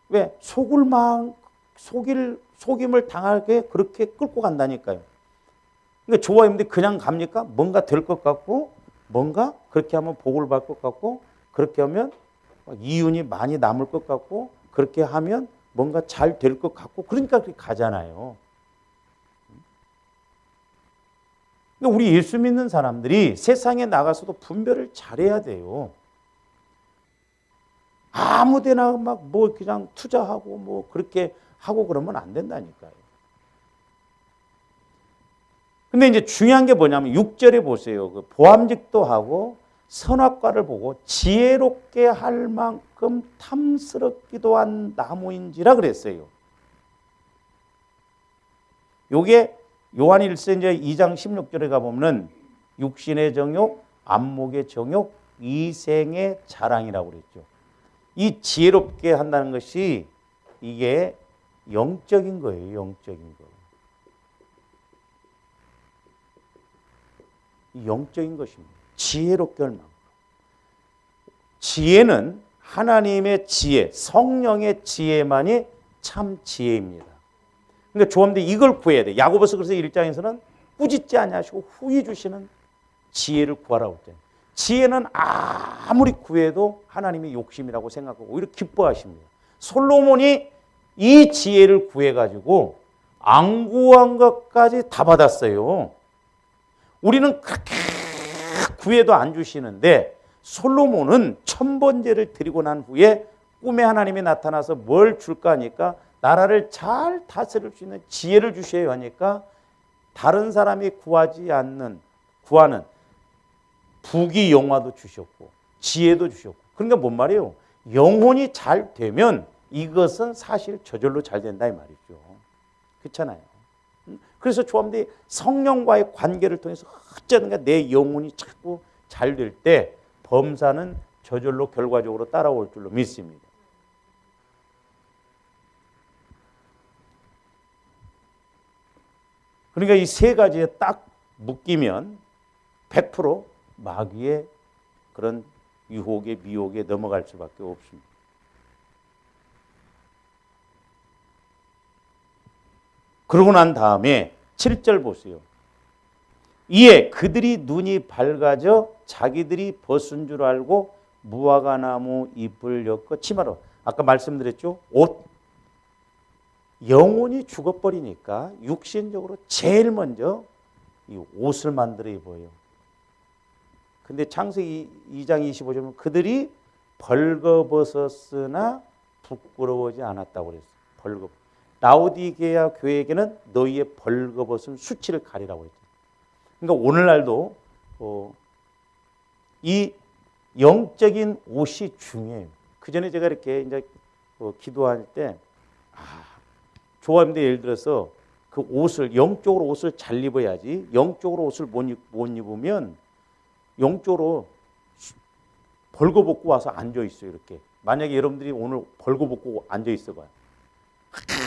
왜? 속임을 당하게 그렇게 끌고 간다니까요. 그러니까 조화임들이 그냥 갑니까? 뭔가 될 것 같고, 뭔가 그렇게 하면 복을 받을 것 같고, 그렇게 하면 이윤이 많이 남을 것 같고, 그렇게 하면 뭔가 잘 될 것 같고, 그러니까 그렇게 가잖아요. 그러니까 우리 예수 믿는 사람들이 세상에 나가서도 분별을 잘해야 돼요. 아무데나 막 뭐 그냥 투자하고 뭐 그렇게 하고 그러면 안 된다니까요. 근데 이제 중요한 게 뭐냐면 6절에 보세요. 그 보암직도 하고 선악과를 보고 지혜롭게 할 만큼 탐스럽기도 한 나무인지라 그랬어요. 요게 요한 1서 이제 2장 16절에 가보면 육신의 정욕, 안목의 정욕, 이생의 자랑이라고 그랬죠. 이 지혜롭게 한다는 것이 이게 영적인 거예요. 영적인 거. 영적인 것입니다. 지혜롭게 할 만큼. 지혜는 하나님의 지혜, 성령의 지혜만이 참 지혜입니다. 그러니까 조함대 이걸 구해야 돼. 야고보서 그래서 1장에서는 꾸짖지 아니하시고 후히 주시는 지혜를 구하라고 했잖아요. 지혜는 아무리 구해도 하나님의 욕심이라고 생각하고 오히려 기뻐하십니다. 솔로몬이 이 지혜를 구해가지고 안 구한 것까지 다 받았어요. 우리는 그렇게 구해도 안 주시는데 솔로몬은 천번제를 드리고 난 후에 꿈에 하나님이 나타나서 뭘 줄까 하니까 나라를 잘 다스릴 수 있는 지혜를 주셔야 하니까 다른 사람이 구하는 부귀 영화도 주셨고 지혜도 주셨고. 그러니까 뭔 말이에요? 영혼이 잘 되면 이것은 사실 저절로 잘 된다 이 말이죠. 그렇잖아요. 그래서 조함대 성령과의 관계를 통해서 어쩌든가 내 영혼이 자꾸 잘 될 때 범사는 저절로 결과적으로 따라올 줄로 믿습니다. 그러니까 이 세 가지에 딱 묶이면 100% 마귀의 그런 유혹에 미혹에 넘어갈 수밖에 없습니다. 그러고 난 다음에 7절 보세요. 이에 그들이 눈이 밝아져 자기들이 벗은 줄 알고 무화과나무 잎을 엮어 치마로. 아까 말씀드렸죠. 옷. 영혼이 죽어버리니까 육신적으로 제일 먼저 이 옷을 만들어 입어요. 근데 창세기 2장 25절에 보면 그들이 벌거벗었으나 부끄러워하지 않았다고 그랬어요. 라오디게아 교회에게는 너희의 벌거벗은 수치를 가리라고 했죠. 그러니까 오늘날도 이 영적인 옷이 중요해요. 그 전에 제가 이렇게 이제 기도할 때 좋아하는데 예를 들어서 그 옷을 영적으로 옷을 잘 입어야지 영적으로 옷을 못 입으면 영적으로 벌거벗고 와서 앉아 있어요. 이렇게 만약에 여러분들이 오늘 벌거벗고 앉아 있어 봐요.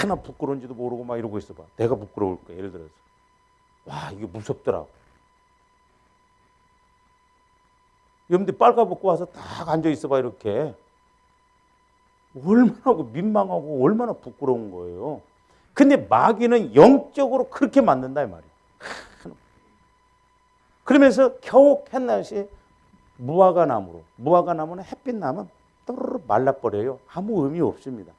하나 부끄러운지도 모르고 막 이러고 있어 봐. 내가 부끄러울 거야. 예를 들어서 와 이게 무섭더라고. 여러분들 빨가벗고 와서 딱 앉아 있어 봐. 이렇게 얼마나 민망하고 얼마나 부끄러운 거예요. 근데 마귀는 영적으로 그렇게 만든다 이 말이에요. 그러면서 겨우 캔낫이 무화과나무는 햇빛 나면 또르르 말라버려요. 아무 의미 없습니다.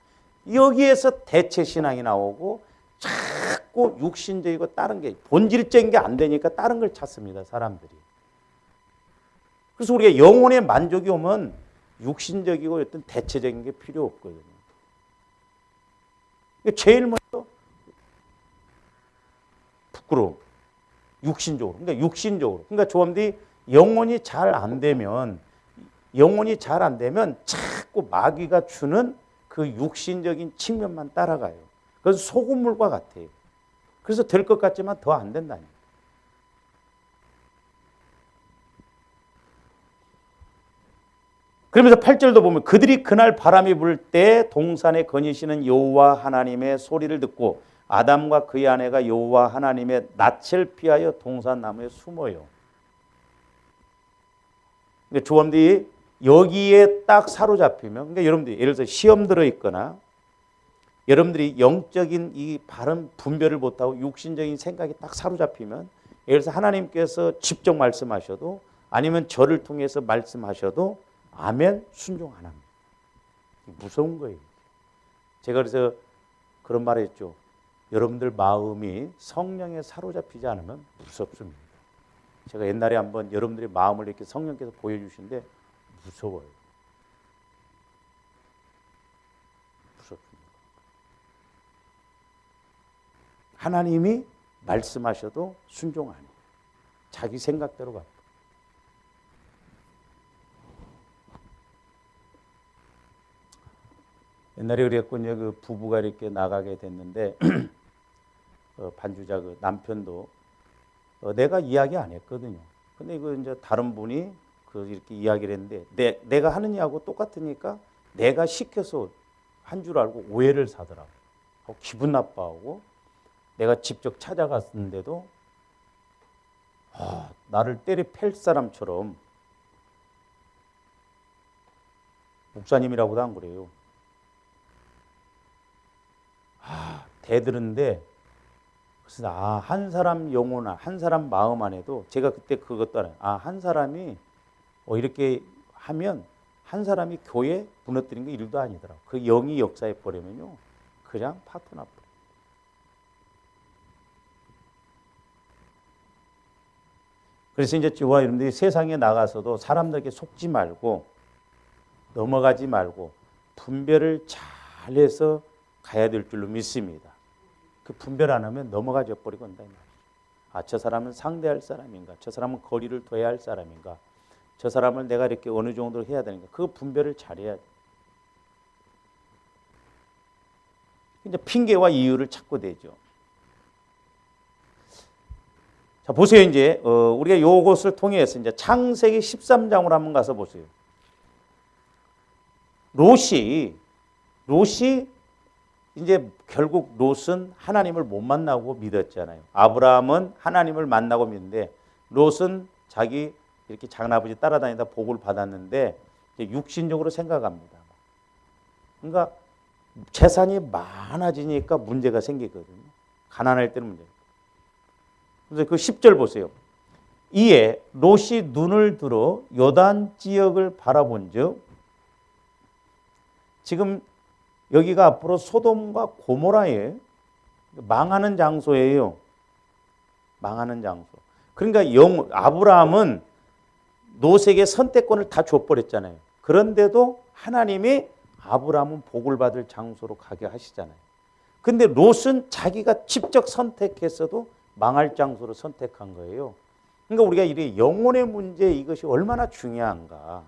여기에서 대체 신앙이 나오고 자꾸 육신적이고 다른 게 본질적인 게 안 되니까 다른 걸 찾습니다. 사람들이. 그래서 우리가 영혼의 만족이 오면 육신적이고 어떤 대체적인 게 필요 없거든요. 제일 먼저 부끄러움. 육신적으로. 그러니까 조함들이 영혼이 잘 안 되면 자꾸 마귀가 주는 그 육신적인 측면만 따라가요. 그래서 소금물과 같아요. 그래서 될 것 같지만 더 안 된다니. 그러면서 8절도 보면 그들이 그날 바람이 불 때 동산에 거니시는 여호와 하나님의 소리를 듣고 아담과 그의 아내가 여호와 하나님의 낯을 피하여 동산 나무에 숨어요. 그러니까 조원들이 여기에 딱 사로잡히면, 그러니까 여러분들이 예를 들어 시험 들어 있거나 여러분들이 영적인 이 바른 분별을 못하고 육신적인 생각이 딱 사로잡히면, 예를 들어서 하나님께서 직접 말씀하셔도 아니면 저를 통해서 말씀하셔도 아멘 순종 안 합니다. 무서운 거예요. 제가 그래서 그런 말을 했죠. 여러분들 마음이 성령에 사로잡히지 않으면 무섭습니다. 제가 옛날에 한번 여러분들의 마음을 이렇게 성령께서 보여주시는데 무서워요. 무섭습니다. 하나님이 말씀하셔도 순종 안 해요. 자기 생각대로 가. 옛날에 그랬군요. 그 부부가 이렇게 나가게 됐는데 반주자 그 남편도 내가 이야기 안 했거든요. 근데 이거 이제 다른 분이 그 이렇게 이야기를 했는데 내가 하는 이야기하고 똑같으니까 내가 시켜서 한 줄 알고 오해를 사더라고. 기분 나빠하고 내가 직접 찾아갔는데도 나를 때려 팰 사람처럼 목사님이라고도 안 그래요. 대들은데 그래서 한 사람 영혼, 한 사람 마음 안에도 제가 그때 그것도 알아요. 한 사람이 이렇게 하면 한 사람이 교회 무너뜨린 게 일도 아니더라고. 그 영이 역사해 버리면요 그냥 파토 나버려. 그래서 이제 저와 여러분들이 세상에 나가서도 사람들에게 속지 말고 넘어가지 말고 분별을 잘해서 가야 될 줄로 믿습니다. 그 분별 안 하면 넘어가져 버리고 온다. 저 사람은 상대할 사람인가? 저 사람은 거리를 둬야 할 사람인가? 저 사람을 내가 이렇게 어느 정도로 해야 되는가? 그 분별을 잘해야 돼. 이제 핑계와 이유를 찾고 되죠. 자, 보세요. 이제 우리가 이것을 통해서 이제 창세기 13장으로 한번 가서 보세요. 롯이 이제 결국 롯은 하나님을 못 만나고 믿었잖아요. 아브라함은 하나님을 만나고 믿는데 롯은 자기 이렇게 작은아버지 따라다니다 복을 받았는데 육신적으로 생각합니다. 그러니까 재산이 많아지니까 문제가 생기거든요. 가난할 때는 문제. 그래서 그 10절 보세요. 이에 롯이 눈을 들어 요단 지역을 바라본즉, 지금 여기가 앞으로 소돔과 고모라의 망하는 장소예요. 망하는 장소. 그러니까 아브라함은 롯에게 선택권을 다 줘버렸잖아요. 그런데도 하나님이 아브라함은 복을 받을 장소로 가게 하시잖아요. 근데 롯은 자기가 직접 선택했어도 망할 장소로 선택한 거예요. 그러니까 우리가 이 영혼의 문제, 이것이 얼마나 중요한가.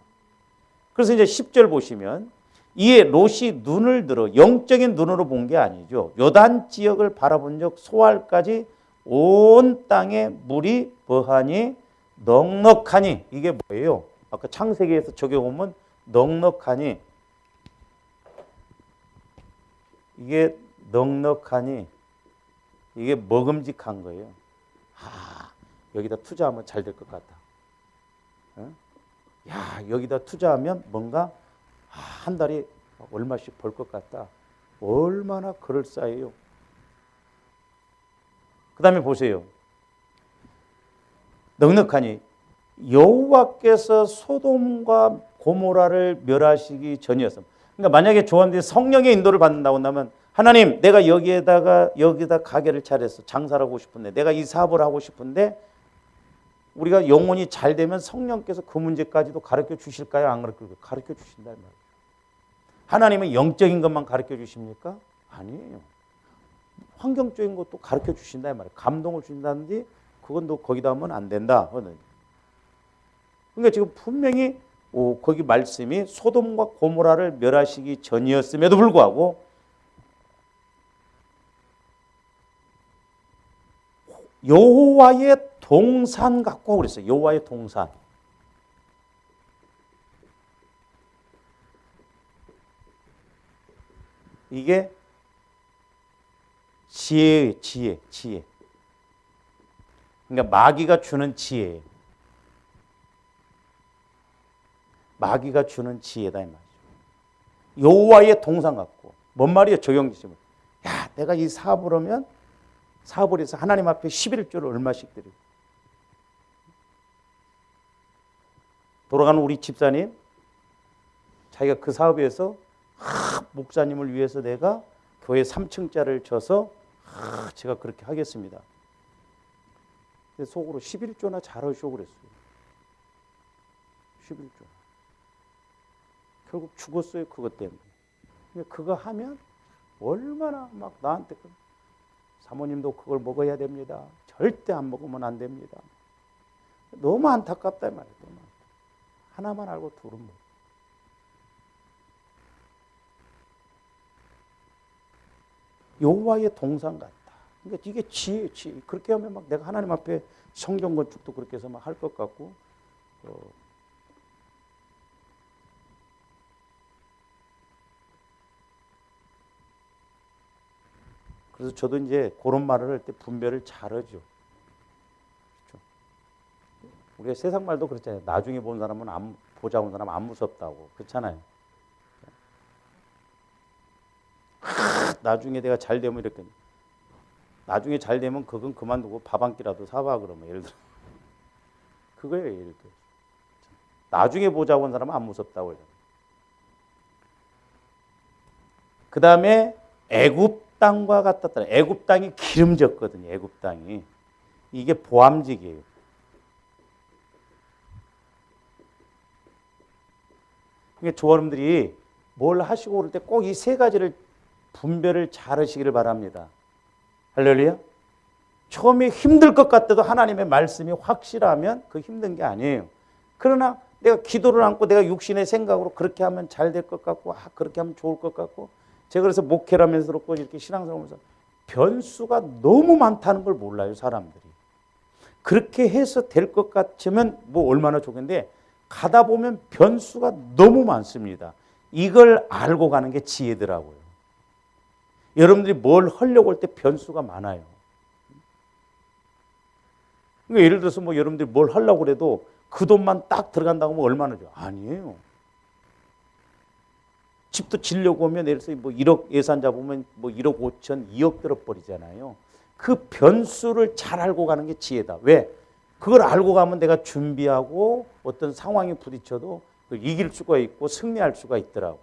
그래서 이제 10절 보시면 이에 롯이 눈을 들어, 영적인 눈으로 본 게 아니죠. 요단 지역을 바라본 적 소알까지 온 땅에 물이 버하니 넉넉하니, 이게 뭐예요? 아까 창세기에서 적용하면 넉넉하니, 이게 넉넉하니 이게 먹음직한 거예요. 여기다 투자하면 잘 될 것 같다. 여기다 투자하면 뭔가 한 달에 얼마씩 벌 것 같다. 얼마나 그럴싸해요. 그 다음에 보세요. 넉넉하니 여호와께서 소돔과 고모라를 멸하시기 전이었습니다. 그러니까 만약에 조언들이 성령의 인도를 받는다고 한다면, 하나님, 내가 여기다 가게를 차려서 장사를 하고 싶은데, 내가 이 사업을 하고 싶은데, 우리가 영혼이 잘 되면 성령께서 그 문제까지도 가르쳐 주실까요? 안 가르쳐 주신단 말이에요. 하나님은 영적인 것만 가르쳐 주십니까? 아니에요. 환경적인 것도 가르쳐 주신단 말이에요. 감동을 주신다든지 그건 너 거기다 하면 안 된다. 그러니까 지금 분명히 거기 말씀이 소돔과 고모라를 멸하시기 전이었음에도 불구하고 여호와의 동산 갖고 그랬어요. 여호와의 동산. 이게 지혜예요. 지혜. 그러니까 마귀가 주는 지혜예요. 마귀가 주는 지혜다 이 말이죠. 여호와의 동상 같고 뭔 말이에요? 적용지시면 야 내가 이 사업을 하면 사업을 해서 하나님 앞에 11조를 얼마씩 드리고 돌아가는 우리 집사님 자기가 그 사업에서 목사님을 위해서 내가 교회 3층짜리를 쳐서 제가 그렇게 하겠습니다. 근데 속으로 11조나 잘하시오 그랬어요. 11조. 결국 죽었어요. 그것 때문에. 근데 그거 하면 얼마나 막 나한테 사모님도 그걸 먹어야 됩니다. 절대 안 먹으면 안 됩니다. 너무 안타깝다 이 말이에요. 너무. 하나만 알고 둘은 못. 여호와의 동상 같다. 그러니까 이게 지혜. 그렇게 하면 막 내가 하나님 앞에 성경 건축도 그렇게 해서 막 할 것 같고, 그래서 저도 이제 그런 말을 할 때 분별을 잘하죠. 그렇죠? 우리가 세상 말도 그렇잖아요. 나중에 본 사람은 보자 온 사람 안 무섭다고 그렇잖아요. 나중에 내가 잘 되면 이렇게 나중에 잘 되면 그건 그만두고 밥 한 끼라도 사봐 그러면 예를 들어 그거예요. 예를 들어 나중에 보자고 한 사람은 안 무섭다고 해요. 그 다음에 애굽 땅과 같았다. 애굽 땅이 기름졌거든요. 애굽 땅이 이게 보암직이에요. 그러니까 조원님들이 뭘 하시고 그럴 때 꼭 이 세 가지를 분별을 잘 하시기를 바랍니다. 할렐루야. 처음에 힘들 것 같아도 하나님의 말씀이 확실하면 그 힘든 게 아니에요. 그러나 내가 기도를 안고 내가 육신의 생각으로 그렇게 하면 잘 될 것 같고 그렇게 하면 좋을 것 같고 제가 그래서 목회를 하면서 그렇고 이렇게 신앙생활하면서 변수가 너무 많다는 걸 몰라요. 사람들이. 그렇게 해서 될 것 같으면 뭐 얼마나 좋겠는데 가다 보면 변수가 너무 많습니다. 이걸 알고 가는 게 지혜더라고요. 여러분들이 뭘 하려고 할 때 변수가 많아요. 그러니까 예를 들어서 뭐 여러분들이 뭘 하려고 해도 그 돈만 딱 들어간다고 하면 얼마나 좋아? 아니에요. 집도 지려고 하면 예를 들어서 뭐 1억 예산 잡으면 뭐 1억 5천, 2억 들어버리잖아요. 그 변수를 잘 알고 가는 게 지혜다. 왜? 그걸 알고 가면 내가 준비하고 어떤 상황에 부딪혀도 이길 수가 있고 승리할 수가 있더라고.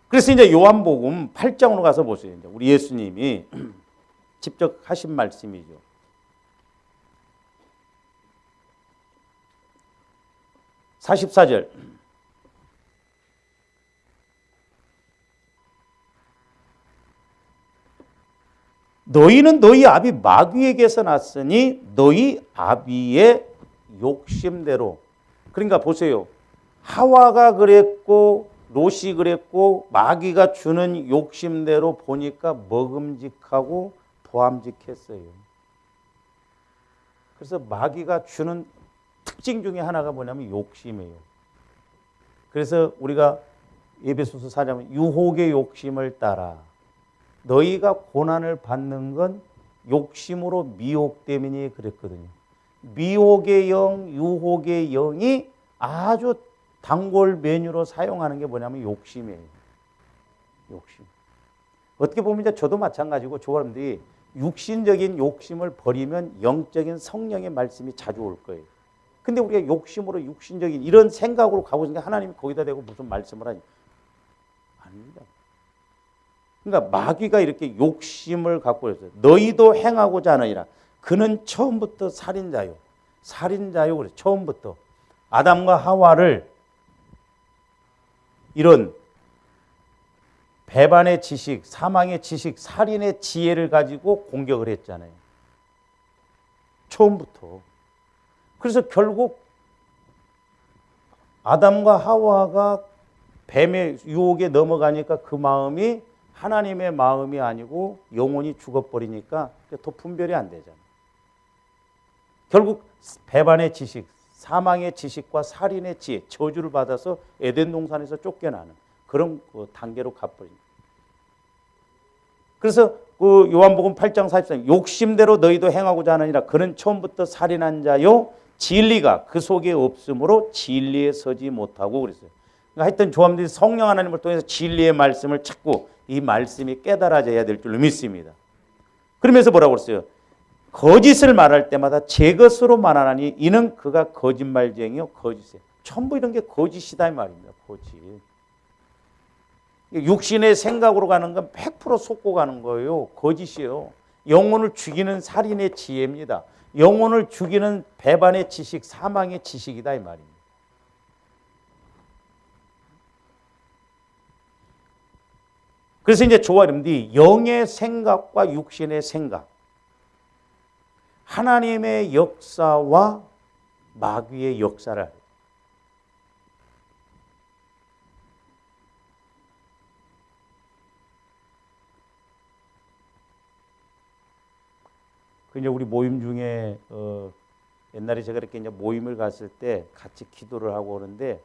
그래서 이제 요한복음 8장으로 가서 보세요. 이제 우리 예수님이 직접 하신 말씀이죠. (44절) 너희는 너희 아비 마귀에게서 났으니 너희 아비의 욕심대로. 그러니까 보세요. 하와가 그랬고 롯이 그랬고 마귀가 주는 욕심대로 보니까 먹음직하고 보암직했어요. 그래서 마귀가 주는 특징 중에 하나가 뭐냐면 욕심이에요. 그래서 우리가 에베소서 4장에 유혹의 욕심을 따라 너희가 고난을 받는 건 욕심으로 미혹되미니 그랬거든요. 미혹의 영, 유혹의 영이 아주 단골 메뉴로 사용하는 게 뭐냐면 욕심이에요. 욕심. 어떻게 보면 이제 저도 마찬가지고 조사람들이 육신적인 욕심을 버리면 영적인 성령의 말씀이 자주 올 거예요. 근데 우리가 욕심으로 육신적인 이런 생각으로 가고 있으니까 하나님이 거기다 대고 무슨 말씀을 하니? 아닙니다. 그러니까 마귀가 이렇게 욕심을 갖고 있어요. 너희도 행하고자 하느니라. 그는 처음부터 살인자요. 살인자요. 그래서 처음부터 아담과 하와를 이런 배반의 지식, 사망의 지식, 살인의 지혜를 가지고 공격을 했잖아요. 처음부터. 그래서 결국 아담과 하와가 뱀의 유혹에 넘어가니까 그 마음이 하나님의 마음이 아니고 영혼이 죽어버리니까 더 분별이 안 되잖아요. 결국 배반의 지식, 사망의 지식과 살인의 지혜, 저주를 받아서 에덴 동산에서 쫓겨나는 그런 단계로 가버립니다. 그래서 그 요한복음 8장 43 욕심대로 너희도 행하고자 하느니라. 그는 처음부터 살인한 자요 진리가 그 속에 없으므로 진리에 서지 못하고 그랬어요. 그러니까 하여튼 조합들이 성령 하나님을 통해서 진리의 말씀을 찾고 이 말씀이 깨달아져야 될 줄로 믿습니다. 그러면서 뭐라고 그랬어요? 거짓을 말할 때마다 제 것으로 말하나니 이는 그가 거짓말쟁이요 거짓이에요. 전부 이런 게 거짓이다 이 말입니다. 거짓. 육신의 생각으로 가는 건 100% 속고 가는 거예요. 거짓이에요. 영혼을 죽이는 살인의 지혜입니다. 영혼을 죽이는 배반의 지식, 사망의 지식이다 이 말입니다. 그래서 이제 저와 여러분들이 영의 생각과 육신의 생각, 하나님의 역사와 마귀의 역사를 알아요. 그 이제 우리 모임 중에 옛날에 제가 이렇게 이제 모임을 갔을 때 같이 기도를 하고 오는데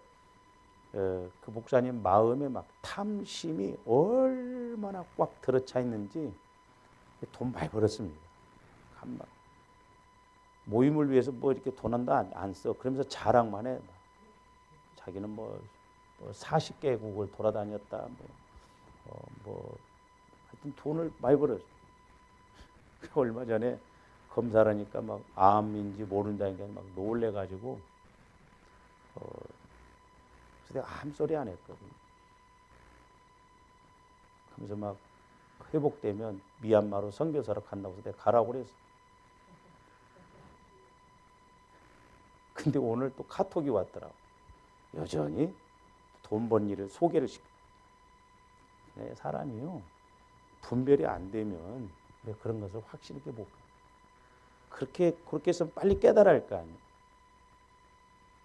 그 목사님 마음에 막 탐심이 얼마나 꽉 들어차 있는지 돈 많이 벌었습니다. 막 모임을 위해서 뭐 이렇게 돈 한다 안 써. 그러면서 자랑만 해. 자기는 뭐 40개국을 돌아다녔다. 하여튼 돈을 많이 벌었어요. 얼마 전에 검사를 하니까 막 암인지 모른다니까 막 놀래가지고 그래서 내가 아무 소리 안 했거든요. 그러면서 막 회복되면 미얀마로 선교사로 간다고 해서 내가 가라고 그랬어. 근데 오늘 또 카톡이 왔더라고. 여전히 돈 번 일을 소개를 시켜. 네, 사람이요. 분별이 안 되면 그런 것을 확실히 못 가. 그렇게 해서 빨리 깨달아야 할 거 아니에요.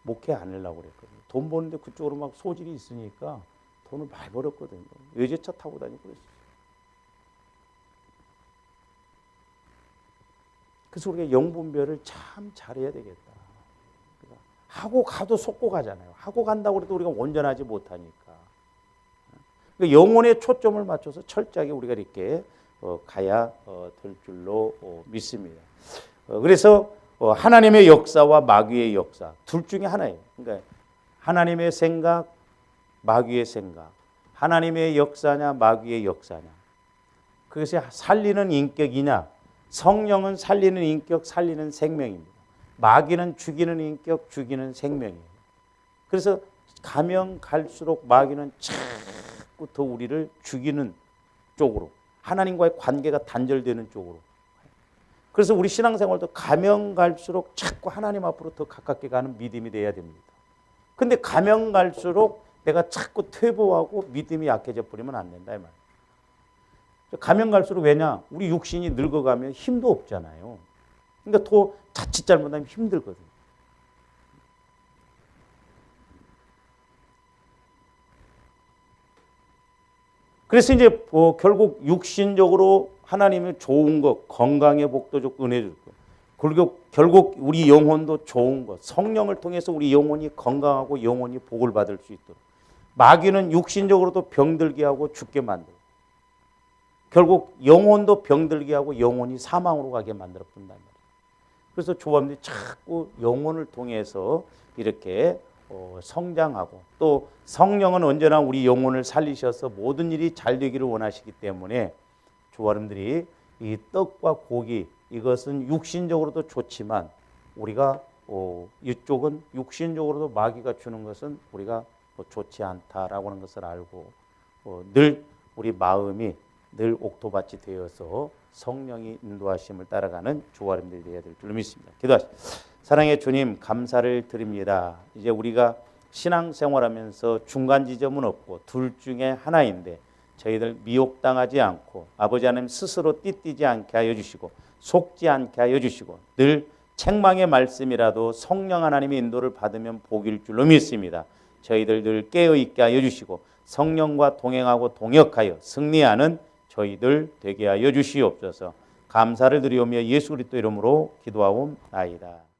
목회 안 하려고 그랬거든요. 돈 버는데 그쪽으로 막 소질이 있으니까 돈을 많이 벌었거든요. 외제차 타고 다니고 그랬어요. 그래서 우리가 영분별을 참 잘해야 되겠다. 그러니까 하고 가도 속고 가잖아요. 하고 간다고 해도 우리가 온전하지 못하니까. 그러니까 영혼의 초점을 맞춰서 철저하게 우리가 이렇게 가야 될 줄로 믿습니다. 그래서 하나님의 역사와 마귀의 역사 둘 중에 하나예요. 그러니까 하나님의 생각, 마귀의 생각. 하나님의 역사냐 마귀의 역사냐. 그것이 살리는 인격이냐. 성령은 살리는 인격, 살리는 생명입니다. 마귀는 죽이는 인격, 죽이는 생명이에요. 그래서 가면 갈수록 마귀는 자꾸 더 우리를 죽이는 쪽으로, 하나님과의 관계가 단절되는 쪽으로. 그래서 우리 신앙생활도 가면 갈수록 자꾸 하나님 앞으로 더 가깝게 가는 믿음이 돼야 됩니다. 근데 가면 갈수록 내가 자꾸 퇴보하고 믿음이 약해져 버리면 안 된다 이 말이에요. 가면 갈수록 왜냐? 우리 육신이 늙어가면 힘도 없잖아요. 그러니까 더 자칫 잘못하면 힘들거든요. 그래서 이제 결국 육신적으로 하나님의 좋은 것, 건강의 복도 좋고 은혜 좋고, 결국 우리 영혼도 좋은 것, 성령을 통해서 우리 영혼이 건강하고 영혼이 복을 받을 수 있도록. 마귀는 육신적으로도 병들게 하고 죽게 만들고, 결국 영혼도 병들게 하고 영혼이 사망으로 가게 만들어 본단 말이에요. 그래서 조합들이 자꾸 영혼을 통해서 이렇게 성장하고, 또 성령은 언제나 우리 영혼을 살리셔서 모든 일이 잘 되기를 원하시기 때문에 조아름들이 이 떡과 고기, 이것은 육신적으로도 좋지만 우리가 이쪽은 육신적으로도 마귀가 주는 것은 우리가 좋지 않다라고 하는 것을 알고 늘 우리 마음이 늘 옥토밭이 되어서 성령이 인도하심을 따라가는 조아름들이 되어야 될 줄 믿습니다. 기도하십시오. 사랑의 주님, 감사를 드립니다. 이제 우리가 신앙생활하면서 중간 지점은 없고 둘 중에 하나인데 저희들 미혹당하지 않고 아버지 하나님 스스로 띠띠지 않게 하여 주시고 속지 않게 하여 주시고 늘 책망의 말씀이라도 성령 하나님의 인도를 받으면 복일 줄로 믿습니다. 저희들 늘 깨어있게 하여 주시고 성령과 동행하고 동역하여 승리하는 저희들 되게 하여 주시옵소서. 감사를 드리오며 예수 그리스도 이름으로 기도하옵나이다.